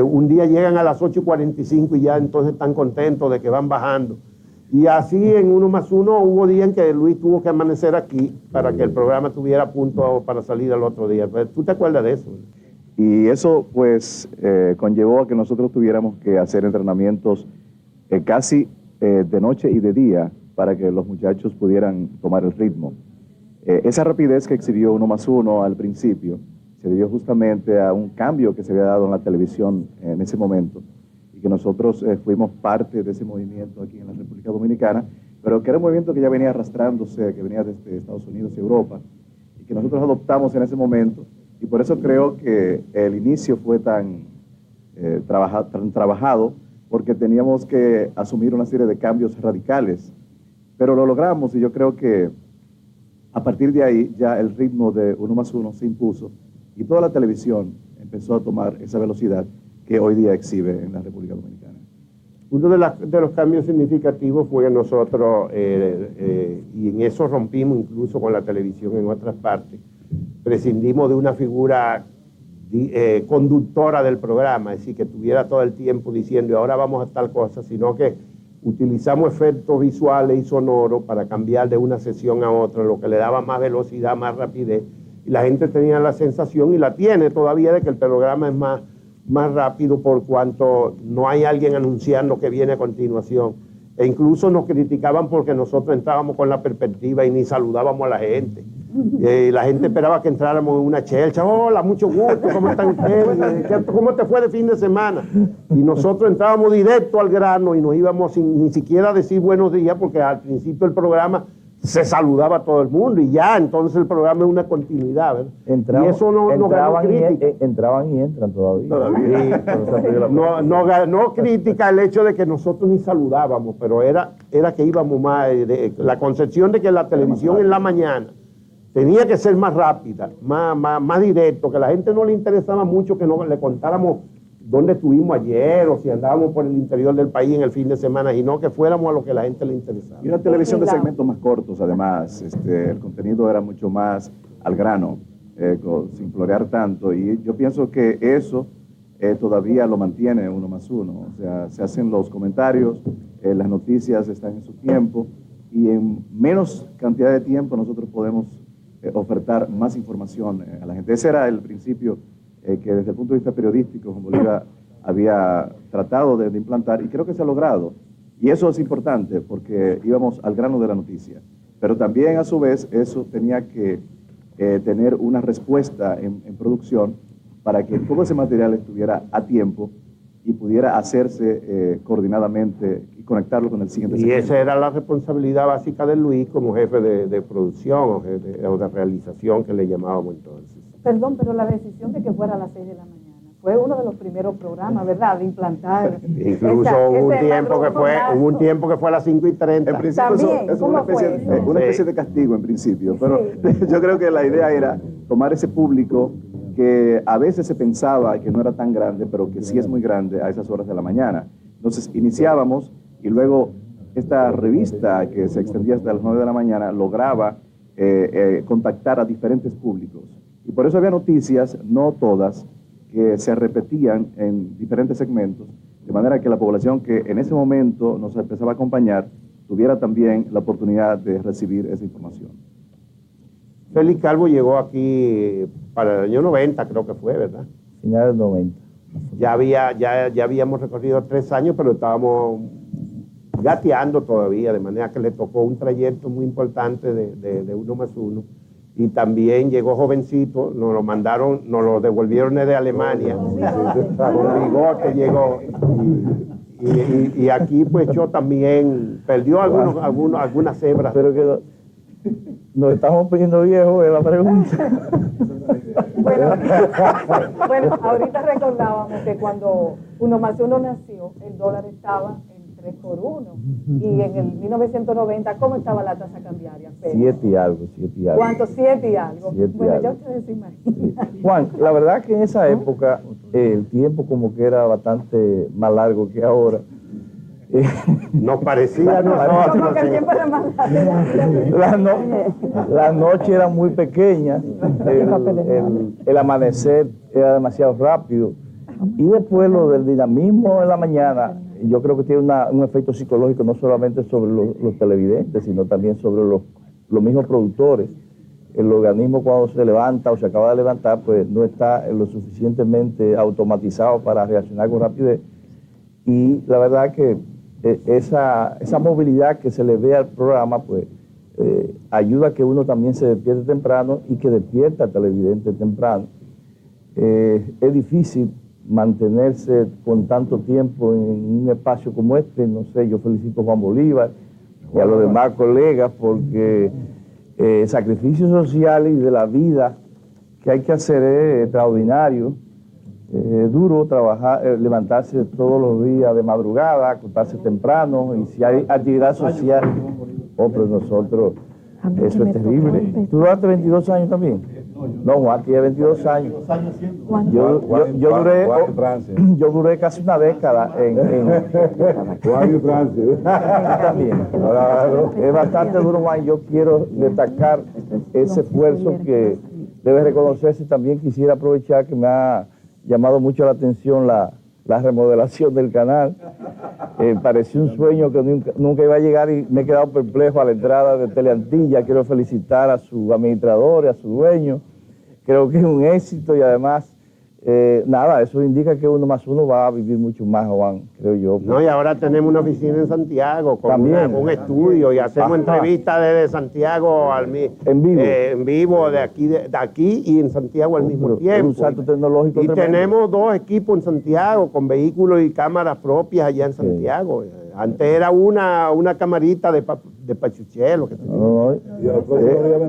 un día llegan a las 8:45 y ya entonces están contentos de que van bajando. Y así en Uno Más Uno hubo días en que Luis tuvo que amanecer aquí para que el programa estuviera a punto para salir al otro día. ¿Tú te acuerdas de eso? Y eso pues conllevó a que nosotros tuviéramos que hacer entrenamientos casi de noche y de día para que los muchachos pudieran tomar el ritmo. Esa rapidez que exhibió Uno Más Uno al principio se debió justamente a un cambio que se había dado en la televisión en ese momento y que nosotros fuimos parte de ese movimiento aquí en la República Dominicana, pero que era un movimiento que ya venía arrastrándose, que venía desde Estados Unidos y Europa, y que nosotros adoptamos en ese momento, y por eso creo que el inicio fue tan trabajado, porque teníamos que asumir una serie de cambios radicales, pero lo logramos y yo creo que a partir de ahí ya el ritmo de Uno Más Uno se impuso y toda la televisión empezó a tomar esa velocidad que hoy día exhibe en la República Dominicana. Uno de los cambios significativos fue que nosotros, y en eso rompimos incluso con la televisión en otras partes, prescindimos de una figura conductora del programa, es decir, que tuviera todo el tiempo diciendo, y ahora vamos a tal cosa, sino que utilizamos efectos visuales y sonoros para cambiar de una sesión a otra, lo que le daba más velocidad, más rapidez, y la gente tenía la sensación, y la tiene todavía, de que el programa es más rápido por cuanto no hay alguien anunciando que viene a continuación. E incluso nos criticaban porque nosotros entrábamos con la perspectiva y ni saludábamos a la gente. La gente esperaba que entráramos en una chelcha. Hola, mucho gusto, ¿cómo están ustedes? ¿Cómo te fue de fin de semana? Y nosotros entrábamos directo al grano y nos íbamos sin ni siquiera decir buenos días, porque al principio del programa se saludaba a todo el mundo y ya, entonces el programa es una continuidad, ¿verdad? Entraban, y eso no ganó crítica. Entraban y entran todavía. No ganó crítica el hecho de que nosotros ni saludábamos, pero era que íbamos más, la concepción de que la televisión en la mañana tenía que ser más rápida, más directo, que a la gente no le interesaba mucho que no le contáramos dónde estuvimos ayer o si andábamos por el interior del país en el fin de semana, sino que fuéramos a lo que a la gente le interesaba. Y una televisión de segmentos más cortos, además, el contenido era mucho más al grano, sin florear tanto, y yo pienso que eso todavía lo mantiene Uno Más Uno, o sea, se hacen los comentarios, las noticias están en su tiempo, y en menos cantidad de tiempo nosotros podemos ofertar más información a la gente. Ese era el principio que desde el punto de vista periodístico Juan Bolívar había tratado de implantar y creo que se ha logrado. Y eso es importante porque íbamos al grano de la noticia. Pero también a su vez eso tenía que tener una respuesta en producción para que todo ese material estuviera a tiempo y pudiera hacerse coordinadamente y conectarlo con el siguiente segmento. Y esa era la responsabilidad básica de Luis como jefe de producción o de realización que le llamábamos entonces. Perdón, pero la decisión de que fuera a las 6 de la mañana fue uno de los primeros programas, ¿verdad?, de implantar. Incluso hubo un tiempo que fue a las 5:30. En principio eso es una especie de castigo en principio, pero yo creo que la idea era tomar ese público que a veces se pensaba que no era tan grande, pero que sí es muy grande a esas horas de la mañana. Entonces iniciábamos y luego esta revista que se extendía hasta las 9 de la mañana lograba contactar a diferentes públicos. Y por eso había noticias, no todas, que se repetían en diferentes segmentos, de manera que la población que en ese momento nos empezaba a acompañar tuviera también la oportunidad de recibir esa información. Félix Calvo llegó aquí para el año 90, creo que fue, ¿verdad? Finales 90. Ya habíamos recorrido 3 años, pero estábamos gateando todavía, de manera que le tocó un trayecto muy importante de 1 más 1. Y también llegó jovencito, nos lo mandaron, nos lo devolvieron desde Alemania, con bigote llegó. Y aquí pues yo también perdió algunas hebras. Pero que nos estamos poniendo viejos en la pregunta. Bueno, ahorita recordábamos que cuando 1 más 1 nació, el dólar estaba en 3 por 1. Y en el 1990, ¿cómo estaba la tasa cambiaria? 7 y algo. ¿Cuánto? 7 y algo. 7 y bueno, algo. ya ustedes se imaginan. Juan, la verdad que en esa época el tiempo como que era bastante más largo que ahora. Nos parecía a nosotros. Como que el tiempo era más largo. La noche era muy pequeña, el amanecer era demasiado rápido y después lo del dinamismo en la mañana, yo creo que tiene un efecto psicológico no solamente sobre los televidentes, sino también sobre los mismos productores. El organismo cuando se levanta o se acaba de levantar, pues no está lo suficientemente automatizado para reaccionar con rapidez. Y la verdad que esa movilidad que se le ve al programa, pues ayuda a que uno también se despierte temprano y que despierta al televidente temprano. Es difícil mantenerse con tanto tiempo en un espacio como este. No sé, yo felicito a Juan Bolívar y a los demás colegas porque sacrificios sociales y de la vida que hay que hacer es extraordinario. Es duro trabajar, levantarse todos los días de madrugada, acostarse temprano, y si hay actividad social, pero nosotros, eso es terrible. ¿Tú duraste 22 años también? No, Juan tiene 22 años. Yo duré casi una década en Juan y Francia. También. Es bastante duro, Juan. Yo quiero destacar ese esfuerzo que debe reconocerse. También quisiera aprovechar que me ha llamado mucho la atención la remodelación del canal. Pareció un sueño que nunca iba a llegar y me he quedado perplejo a la entrada de Teleantilla. Quiero felicitar a sus administradores, a su dueño. Creo que es un éxito y además, nada, eso indica que 1 más 1 va a vivir mucho más, Juan, creo yo. No, y ahora tenemos una oficina en Santiago con un estudio y hacemos entrevistas desde Santiago en vivo de aquí y en Santiago al mismo tiempo. Un salto tecnológico y tremendo. tenemos 2 equipos en Santiago con vehículos y cámaras propias allá en Santiago. Antes era una camarita de Pachuchelo.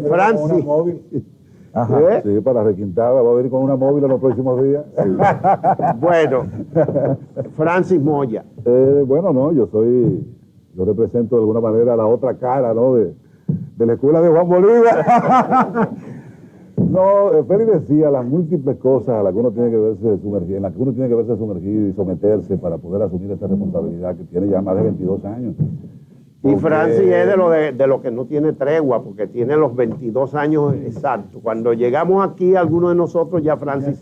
Francis. Ajá. Sí, para requintar, va a venir con una móvil en los próximos días. Sí. Bueno, Francis Moya. Bueno, no, yo represento de alguna manera la otra cara, ¿no? De la escuela de Juan Bolívar. No, Félix decía las múltiples cosas a las que uno tiene que verse sumergido, en las que uno tiene que verse sumergido y someterse para poder asumir esta responsabilidad que tiene ya más de 22 años. Y Francis es de lo que no tiene tregua, porque tiene los 22 años exactos. Cuando llegamos aquí, algunos de nosotros ya Francis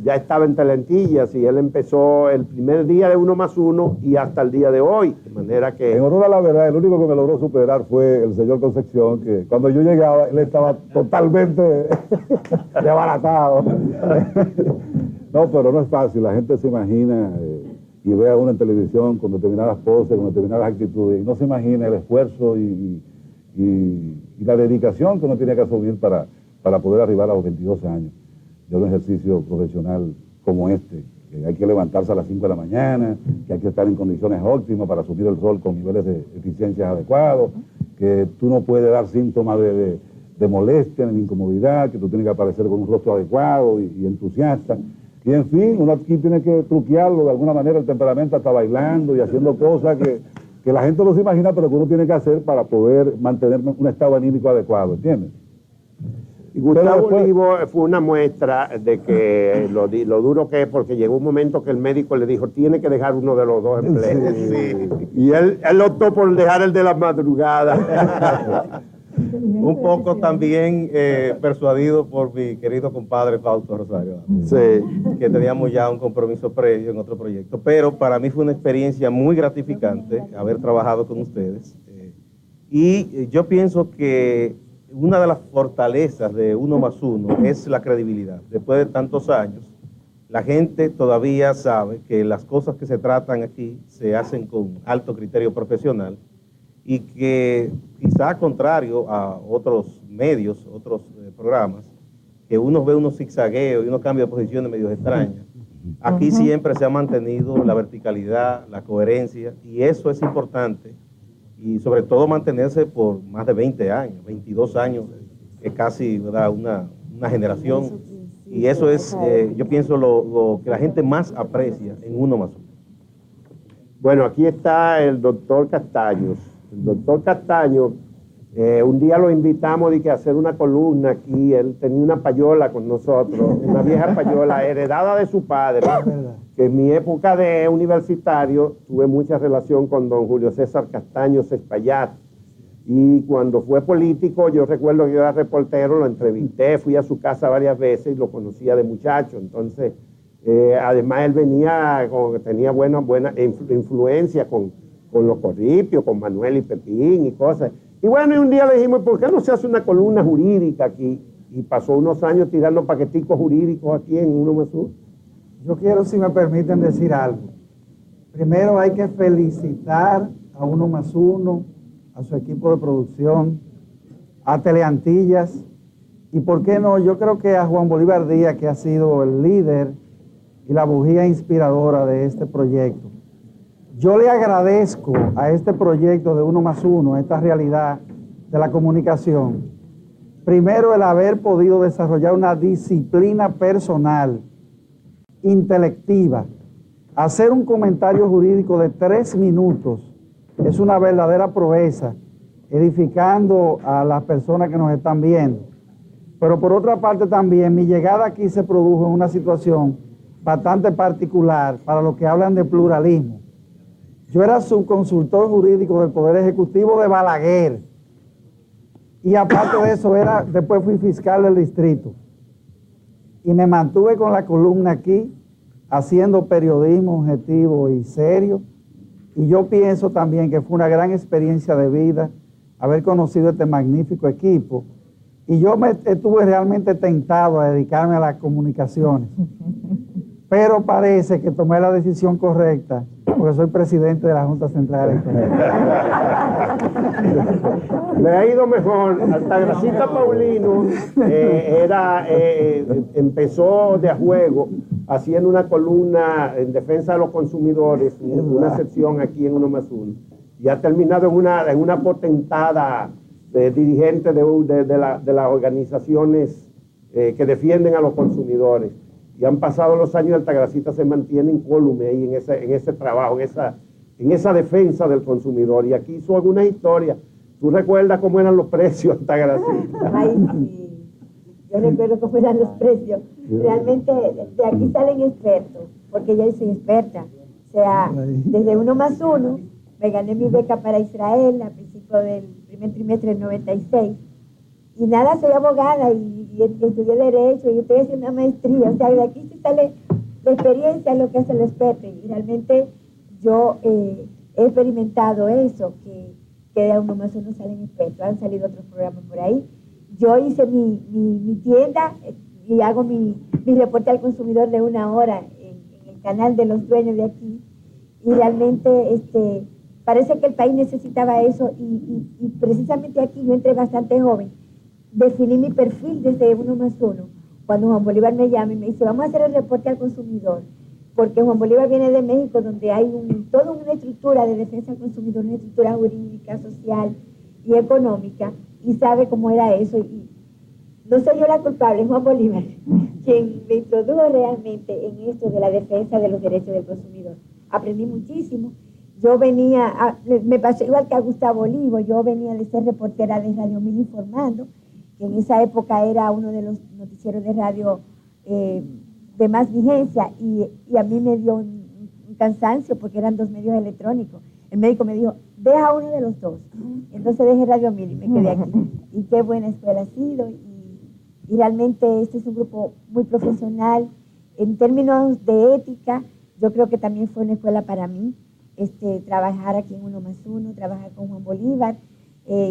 ya estaba en Telentillas y él empezó el primer día de 1 más 1 y hasta el día de hoy. De manera que... En honor a la verdad, el único que me logró superar fue el señor Concepción, que cuando yo llegaba, él estaba totalmente desbaratado. No, pero no es fácil, la gente se imagina... y ve a uno en televisión con determinadas poses, con determinadas actitudes, y no se imagina el esfuerzo y la dedicación que uno tiene que asumir para poder arribar a los 22 años de un ejercicio profesional como este, que hay que levantarse a las 5 de la mañana, que hay que estar en condiciones óptimas para asumir el sol con niveles de eficiencia adecuados, que tú no puedes dar síntomas de molestia ni de incomodidad, que tú tienes que aparecer con un rostro adecuado y entusiasta. Y en fin, uno aquí tiene que truquearlo de alguna manera, el temperamento, hasta bailando y haciendo cosas que la gente no se imagina, pero que uno tiene que hacer para poder mantener un estado anímico adecuado, ¿entiendes? Y Gustavo después, Olivo fue una muestra de que lo duro que es, porque llegó un momento que el médico le dijo, tiene que dejar uno de los dos empleos. Sí. Y él optó por dejar el de la madrugada. Un poco también persuadido por mi querido compadre Fausto Rosario, que teníamos ya un compromiso previo en otro proyecto. Pero para mí fue una experiencia muy gratificante haber trabajado con ustedes. Y yo pienso que una de las fortalezas de Uno Más Uno es la credibilidad. Después de tantos años, la gente todavía sabe que las cosas que se tratan aquí se hacen con alto criterio profesional y que quizá contrario a otros medios, otros programas, que uno ve unos zigzagueos y unos cambios de posiciones medio extraños. Aquí siempre se ha mantenido la verticalidad, la coherencia, y eso es importante, y sobre todo mantenerse por más de 20 años, 22 años, que casi, ¿verdad?, una generación, y eso es, yo pienso, lo que la gente más aprecia en Uno Más Uno. Bueno, aquí está el doctor Castaños. El doctor Castaño, un día lo invitamos a hacer una columna aquí. Él tenía una payola con nosotros, una vieja payola heredada de su padre, que en mi época de universitario tuve mucha relación con don Julio César Castaños Espaillat. Y cuando fue político, yo recuerdo que yo era reportero, lo entrevisté, fui a su casa varias veces y lo conocía de muchacho. Entonces, además él tenía buena influencia con los Corripios, con Manuel y Pepín y cosas. Y bueno, y un día le dijimos, ¿por qué no se hace una columna jurídica aquí? Y pasó unos años tirando paqueticos jurídicos aquí en Uno Más Uno. Yo quiero, si me permiten, decir algo. Primero hay que felicitar a Uno Más Uno, a su equipo de producción, a Teleantillas, y por qué no, yo creo que a Juan Bolívar Díaz, que ha sido el líder y la bujía inspiradora de este proyecto. Yo le agradezco a este proyecto de Uno Más Uno, a esta realidad de la comunicación, primero el haber podido desarrollar una disciplina personal, intelectiva. Hacer un comentario jurídico de 3 minutos es una verdadera proeza, edificando a las personas que nos están viendo. Pero por otra parte también, mi llegada aquí se produjo en una situación bastante particular para los que hablan de pluralismo. Yo era subconsultor jurídico del Poder Ejecutivo de Balaguer. Y aparte de eso, después fui fiscal del distrito. Y me mantuve con la columna aquí, haciendo periodismo objetivo y serio. Y yo pienso también que fue una gran experiencia de vida haber conocido este magnífico equipo. Y yo estuve realmente tentado a dedicarme a las comunicaciones. Pero parece que tomé la decisión correcta, porque soy presidente de la Junta Central Electoral. Le ha ido mejor. Altagracita Paulino empezó de a juego haciendo una columna en defensa de los consumidores, una sección aquí en Uno Más Uno, y ha terminado en una potentada dirigente de las organizaciones que defienden a los consumidores. Y han pasado los años y Altagracita se mantiene incólume ahí en ese trabajo, en esa defensa del consumidor. Y aquí hizo alguna historia. ¿Tú recuerdas cómo eran los precios, Altagracita? Ay, sí. Yo recuerdo cómo eran los precios. Realmente de aquí salen expertos, porque yo soy experta. O sea, desde Uno Más Uno, me gané mi beca para Israel a principios del primer trimestre del 96. Y nada, soy abogada y estudié Derecho y estoy haciendo una maestría. O sea, de aquí se sale la experiencia, lo que hace el experto. Y realmente yo he experimentado eso, que de Uno Más Uno salen expertos. Han salido otros programas por ahí. Yo hice mi tienda y hago mi reporte al consumidor de 1 hora en el canal de los dueños de aquí. Y realmente parece que el país necesitaba eso. Y precisamente aquí yo entré bastante joven. Definí mi perfil desde Uno Más Uno. Cuando Juan Bolívar me llama y me dice, vamos a hacer el reporte al consumidor, porque Juan Bolívar viene de México, donde hay toda una estructura de defensa al consumidor, una estructura jurídica, social y económica, y sabe cómo era eso. Y no soy yo la culpable, es Juan Bolívar quien me introdujo realmente en esto de la defensa de los derechos del consumidor. Aprendí muchísimo. Yo me pasó igual que a Gustavo Olivo, yo venía de ser reportera de Radio 1000 Informando, que en esa época era uno de los noticieros de radio de más vigencia, y a mí me dio un cansancio porque eran 2 medios electrónicos. El médico me dijo, deja uno de los 2. Entonces dejé Radio 1000 y me quedé aquí. Y qué buena escuela ha sido. Y realmente este es un grupo muy profesional. En términos de ética, yo creo que también fue una escuela para mí. Trabajar aquí en 1+1, trabajar con Juan Bolívar.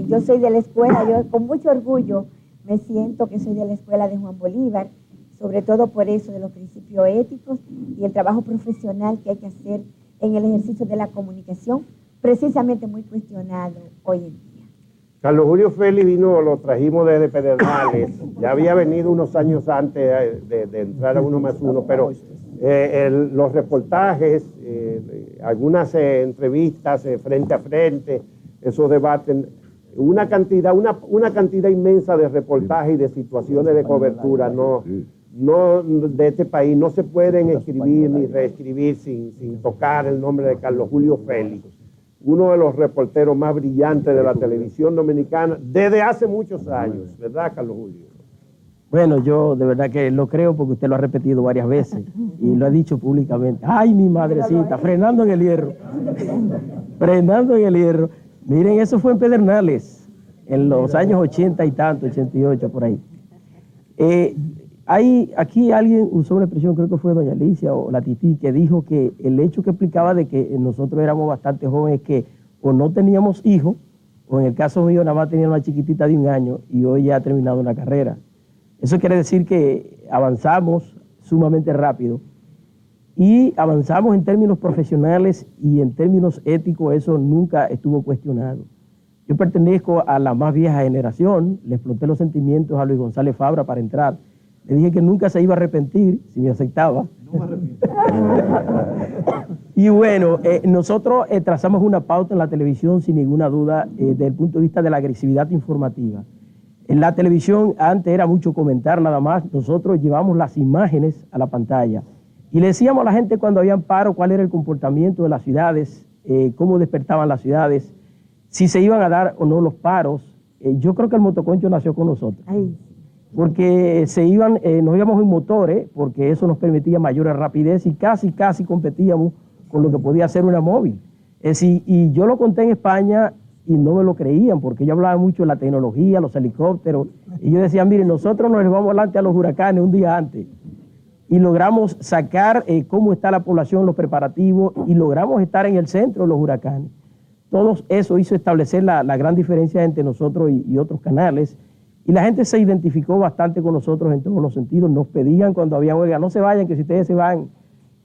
Yo soy de la escuela, yo con mucho orgullo me siento que soy de la escuela de Juan Bolívar, sobre todo por eso de los principios éticos y el trabajo profesional que hay que hacer en el ejercicio de la comunicación, precisamente muy cuestionado hoy en día. Carlos Julio Félix vino, lo trajimos desde Pedernales, ya había venido unos años antes de entrar a 1+1, pero los reportajes, algunas entrevistas frente a frente, esos debates, una cantidad inmensa de reportajes y de situaciones de cobertura no de este país no se pueden escribir ni reescribir sin tocar el nombre de Carlos Julio Félix, uno de los reporteros más brillantes de la televisión dominicana desde hace muchos años, ¿verdad, Carlos Julio? Bueno, yo de verdad que lo creo porque usted lo ha repetido varias veces y lo ha dicho públicamente. ¡Ay, mi madrecita! Frenando en el hierro. Frenando en el hierro. Miren, eso fue en Pedernales, en los años 80 y tanto, 88, por ahí. Aquí alguien usó una expresión, creo que fue doña Alicia o la Tití, que dijo que el hecho que explicaba de que nosotros éramos bastante jóvenes, que o no teníamos hijos, o en el caso mío nada más tenía una chiquitita de 1 año y hoy ya ha terminado una carrera. Eso quiere decir que avanzamos sumamente rápido y avanzamos en términos profesionales y en términos éticos, eso nunca estuvo cuestionado. Yo pertenezco a la más vieja generación, le exploté los sentimientos a Luis González Fabra para entrar. Le dije que nunca se iba a arrepentir si me aceptaba. No me arrepiento. Y bueno, nosotros trazamos una pauta en la televisión sin ninguna duda desde el punto de vista de la agresividad informativa. En la televisión antes era mucho comentar nada más, nosotros llevamos las imágenes a la pantalla y le decíamos a la gente cuando habían paro cuál era el comportamiento de las ciudades, cómo despertaban las ciudades, si se iban a dar o no los paros. Yo creo que el motoconcho nació con nosotros. Ay. Porque nos íbamos en motores, porque eso nos permitía mayor rapidez y casi competíamos con lo que podía hacer una móvil. Y yo lo conté en España y no me lo creían, porque yo hablaba mucho de la tecnología, los helicópteros, y yo decía, miren, nosotros nos llevamos adelante a los huracanes un día antes, y logramos sacar cómo está la población, los preparativos, y logramos estar en el centro de los huracanes. Todo eso hizo establecer la gran diferencia entre nosotros y otros canales, y la gente se identificó bastante con nosotros en todos los sentidos. Nos pedían cuando había huelga, no se vayan, que si ustedes se van,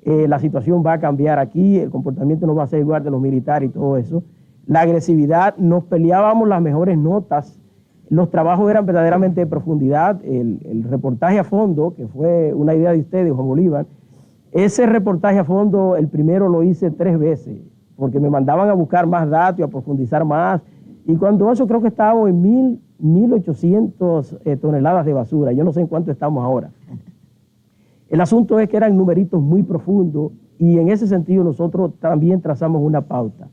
la situación va a cambiar aquí, el comportamiento no va a ser igual de los militares y todo eso. La agresividad, nos peleábamos las mejores notas, los trabajos eran verdaderamente de profundidad, el reportaje a fondo, que fue una idea de ustedes, Juan Bolívar, ese reportaje a fondo, el primero lo hice 3 veces, porque me mandaban a buscar más datos y a profundizar más, y cuando eso creo que estábamos en 1.800 toneladas de basura, yo no sé en cuánto estamos ahora. El asunto es que eran numeritos muy profundos y en ese sentido nosotros también trazamos una pauta.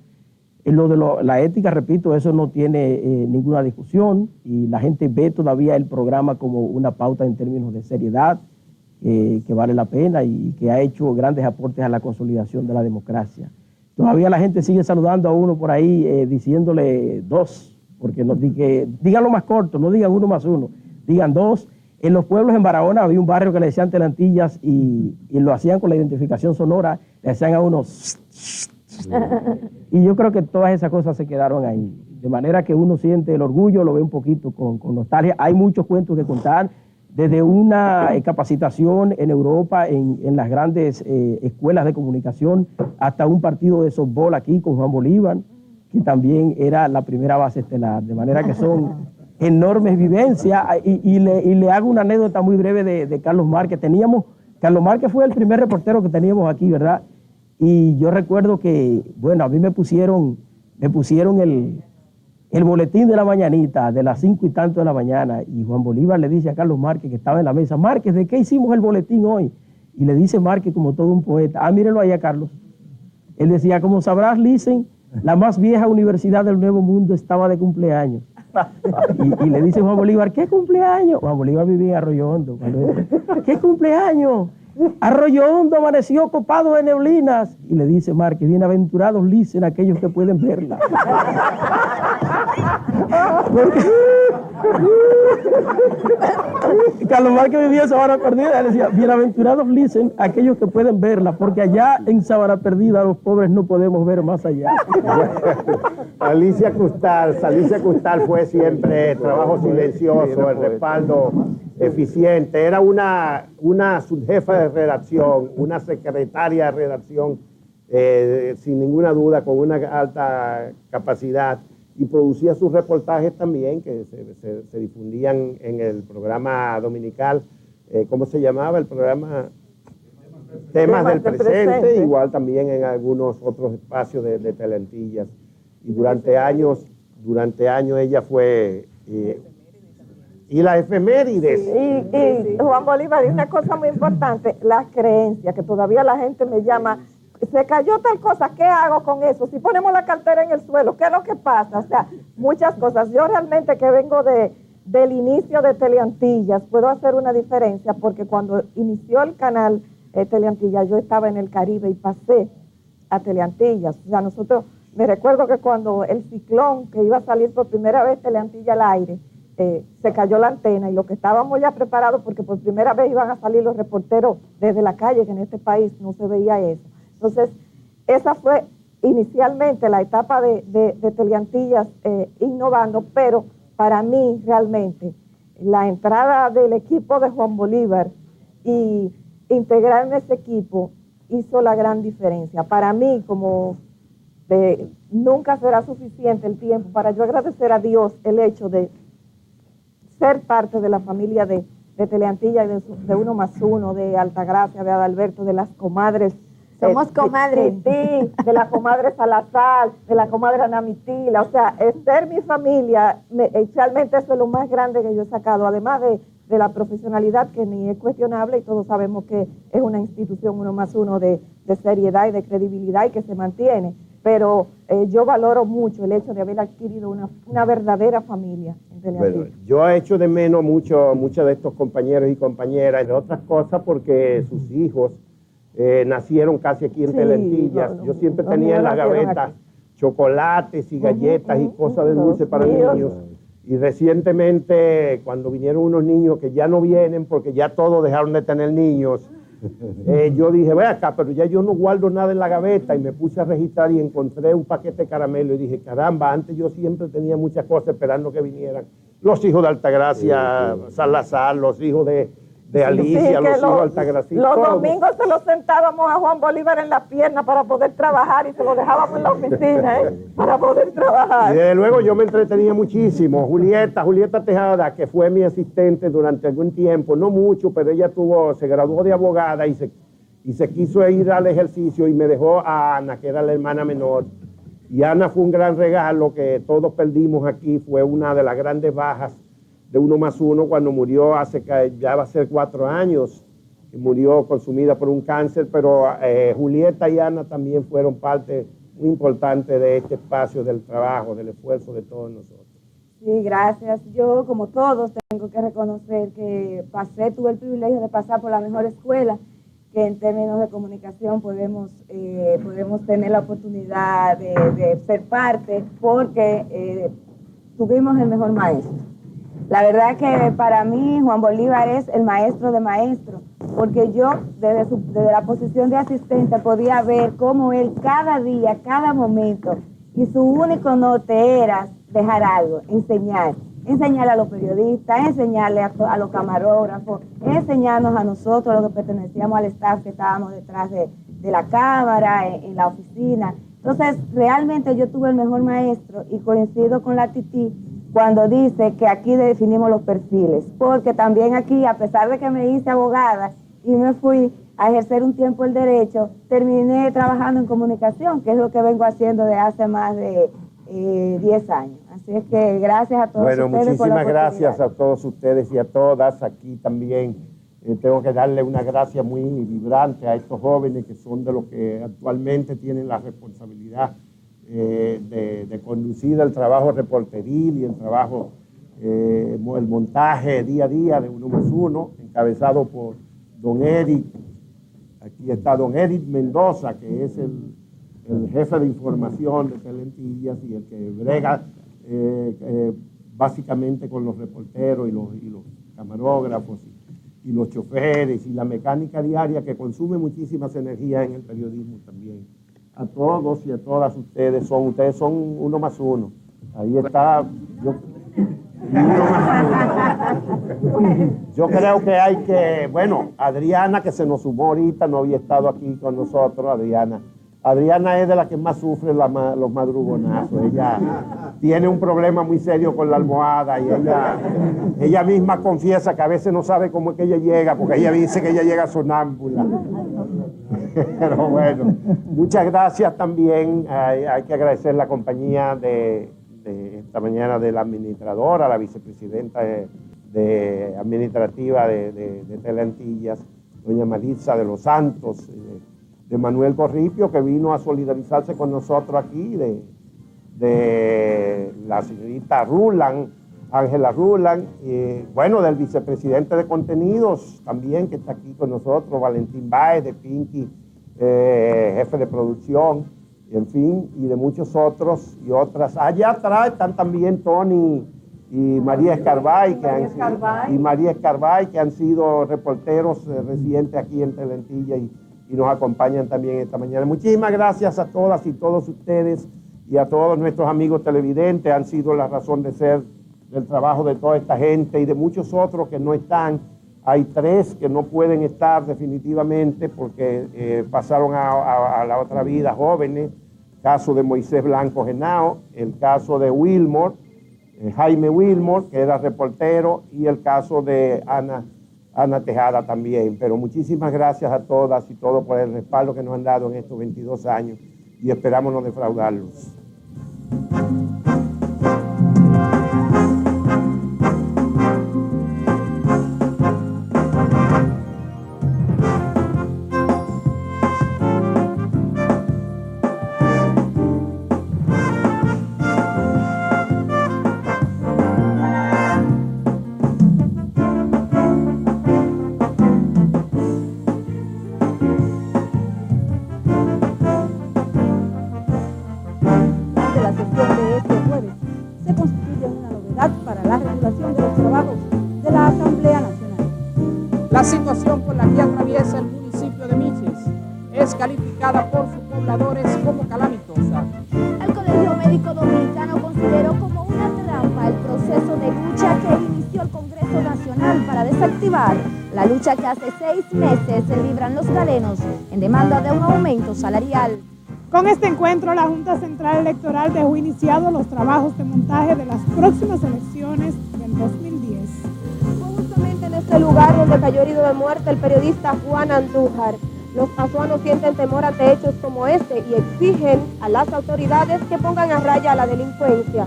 En lo de la ética, repito, eso no tiene ninguna discusión y la gente ve todavía el programa como una pauta en términos de seriedad, que vale la pena y que ha hecho grandes aportes a la consolidación de la democracia. Todavía la gente sigue saludando a uno por ahí diciéndole 2, porque díganlo más corto, no digan 1+1, digan 2. En los pueblos en Barahona había un barrio que le decían Telantillas y lo hacían con la identificación sonora, le decían a uno y yo creo que todas esas cosas se quedaron ahí, de manera que uno siente el orgullo, lo ve un poquito con nostalgia. Hay muchos cuentos que contar, desde una capacitación en Europa en las grandes escuelas de comunicación hasta un partido de softball aquí con Juan Bolívar, que también era la primera base estelar, de manera que son enormes vivencias. Y le hago una anécdota muy breve de Carlos Márquez. Carlos Márquez fue el primer reportero que teníamos aquí, ¿verdad? Y yo recuerdo que, bueno, a mí me pusieron el boletín de la mañanita, de las 5 y tanto de la mañana, y Juan Bolívar le dice a Carlos Márquez, que estaba en la mesa, Márquez, ¿de qué hicimos el boletín hoy? Y le dice Márquez como todo un poeta, mírenlo ahí a Carlos. Él decía, como sabrás, Licen, la más vieja universidad del Nuevo Mundo estaba de cumpleaños. Y le dice Juan Bolívar, ¿qué cumpleaños? Juan Bolívar vivía en Arroyo Hondo. ¿Qué cumpleaños? Arroyo Hondo amaneció copado de neblinas. Y le dice Márquez, bienaventurados dicen aquellos que pueden verla. Carlos Márquez vivía en Sabana Perdida, él decía, bienaventurados dicen aquellos que pueden verla, porque allá en Sabana Perdida los pobres no podemos ver más allá. Alicia Custal fue siempre trabajo silencioso, el respaldo eficiente. Era una subjefa de redacción, una secretaria de redacción, sin ninguna duda, con una alta capacidad, y producía sus reportajes también, que se difundían en el programa dominical. ¿Cómo se llamaba el programa? Temas del presente, igual también en algunos otros espacios de Teleantillas. Y durante años ella fue... y las efemérides. Y Juan Bolívar, y una cosa muy importante, las creencias, que todavía la gente me llama, se cayó tal cosa, ¿qué hago con eso? Si ponemos la cartera en el suelo, ¿qué es lo que pasa? O sea, muchas cosas. Yo realmente que vengo del inicio de Teleantillas, puedo hacer una diferencia, porque cuando inició el canal Teleantillas, yo estaba en el Caribe y pasé a Teleantillas. O sea, nosotros, me recuerdo que cuando el ciclón, que iba a salir por primera vez Teleantillas al aire, se cayó la antena, y lo que estábamos ya preparados, porque por primera vez iban a salir los reporteros desde la calle, que en este país no se veía eso. Entonces, esa fue inicialmente la etapa de Teleantillas innovando, pero para mí realmente la entrada del equipo de Juan Bolívar y integrar en ese equipo hizo la gran diferencia. Para mí, como nunca será suficiente el tiempo para yo agradecer a Dios el hecho de ser parte de la familia de Teleantillas, de Uno Más Uno, de Altagracia, de Adalberto, de las comadres. Somos comadres. Sí, de la comadre Salazar, de la comadre Anamitila. O sea, ser mi familia, realmente eso es lo más grande que yo he sacado, además de la profesionalidad, que ni es cuestionable, y todos sabemos que es una institución Uno Más Uno de seriedad y de credibilidad, y que se mantiene. Pero yo valoro mucho el hecho de haber adquirido una verdadera familia en Teleantillas. Bueno, yo he hecho de menos muchos de estos compañeros y compañeras, entre otras cosas porque sus hijos nacieron casi aquí en Teleantillas. Yo siempre tenía en la gaveta chocolates y galletas y cosas de dulce para niños. Y recientemente, cuando vinieron unos niños que ya no vienen porque ya todos dejaron de tener niños, yo dije, ve acá, pero ya yo no guardo nada en la gaveta, y me puse a registrar y encontré un paquete de caramelo y dije, caramba, antes yo siempre tenía muchas cosas esperando que vinieran. Los hijos de Altagracia, Salazar, los hijos de Alicia, los hijos de Altagracia. Los domingos se los sentábamos a Juan Bolívar en la pierna para poder trabajar, y se lo dejábamos en la oficina para poder trabajar. Y desde luego yo me entretenía muchísimo. Julieta Tejada, que fue mi asistente durante algún tiempo, no mucho, pero ella se graduó de abogada y se quiso ir al ejercicio, y me dejó a Ana, que era la hermana menor. Y Ana fue un gran regalo que todos perdimos aquí, fue una de las grandes bajas de Uno Más Uno cuando murió ya va a ser 4 años, que murió consumida por un cáncer, pero Julieta y Ana también fueron parte muy importante de este espacio del trabajo, del esfuerzo de todos nosotros. Sí, gracias. Yo, como todos, tengo que reconocer que tuve el privilegio de pasar por la mejor escuela, que en términos de comunicación podemos tener la oportunidad de ser parte, porque tuvimos el mejor maestro. La verdad que para mí Juan Bolívar es el maestro de maestros, porque yo desde la posición de asistente podía ver cómo él cada día, cada momento, y su único norte era dejar algo, enseñarle a los periodistas, enseñarle a los camarógrafos, enseñarnos a nosotros, los que pertenecíamos al staff que estábamos detrás de la cámara, en la oficina. Entonces, realmente yo tuve el mejor maestro, y coincido con la Tití cuando dice que aquí definimos los perfiles, porque también aquí, a pesar de que me hice abogada y me fui a ejercer un tiempo el derecho, terminé trabajando en comunicación, que es lo que vengo haciendo desde hace más de 10 años. Así es que gracias a todos ustedes. Bueno, muchísimas gracias a todos ustedes y a todas. Aquí también tengo que darle una gracia muy vibrante a estos jóvenes que son de los que actualmente tienen la responsabilidad de conducir el trabajo reporteril y el trabajo, el montaje día a día de Uno Más Uno, encabezado por don Eric. Aquí está don Eric Mendoza, que es el jefe de información de Telentillas y el que brega básicamente con los reporteros y los camarógrafos y los choferes y la mecánica diaria que consume muchísimas energías en el periodismo también. A todos y a todas ustedes son Uno Más Uno. Ahí está. Yo creo que hay que, bueno, Adriana, que se nos sumó ahorita, no había estado aquí con nosotros, Adriana es de la que más sufre los madrugonazos. Ella tiene un problema muy serio con la almohada y ella misma confiesa que a veces no sabe cómo es que ella llega, porque ella dice que ella llega sonámbula. Pero bueno, muchas gracias también. Hay que agradecer la compañía de esta mañana de la administradora, la vicepresidenta administrativa de Telentillas, doña Maritza de los Santos, de Manuel Corripio, que vino a solidarizarse con nosotros aquí, de la señorita Ruland, Ángela Ruland, bueno, del vicepresidente de contenidos también, que está aquí con nosotros, Valentín Báez, de Pinky, jefe de producción, en fin, y de muchos otros y otras. Allá atrás están también Tony y María Escarbay, que han sido reporteros residentes aquí en Telentilla y nos acompañan también esta mañana. Muchísimas gracias a todas y todos ustedes y a todos nuestros amigos televidentes. Han sido la razón de ser del trabajo de toda esta gente y de muchos otros que no están. Hay 3 que no pueden estar definitivamente porque pasaron a la otra vida jóvenes. El caso de Moisés Blanco Genao, el caso de Wilmore, Jaime Wilmore, que era reportero, y el caso de Ana Tejada también. Pero muchísimas gracias a todas y todos por el respaldo que nos han dado en estos 22 años y esperamos no defraudarlos. La situación por la que atraviesa el municipio de Miches es calificada por sus pobladores como calamitosa. El Colegio Médico Dominicano consideró como una trampa el proceso de lucha que inició el Congreso Nacional para desactivar la lucha que hace 6 meses se libran los galenos en demanda de un aumento salarial. Con este encuentro, la Junta Central Electoral dejó iniciados los trabajos de montaje de las próximas elecciones del 2010. En este lugar donde cayó herido de muerte el periodista Juan Andújar. Los azuanos sienten temor ante hechos como este y exigen a las autoridades que pongan a raya a la delincuencia.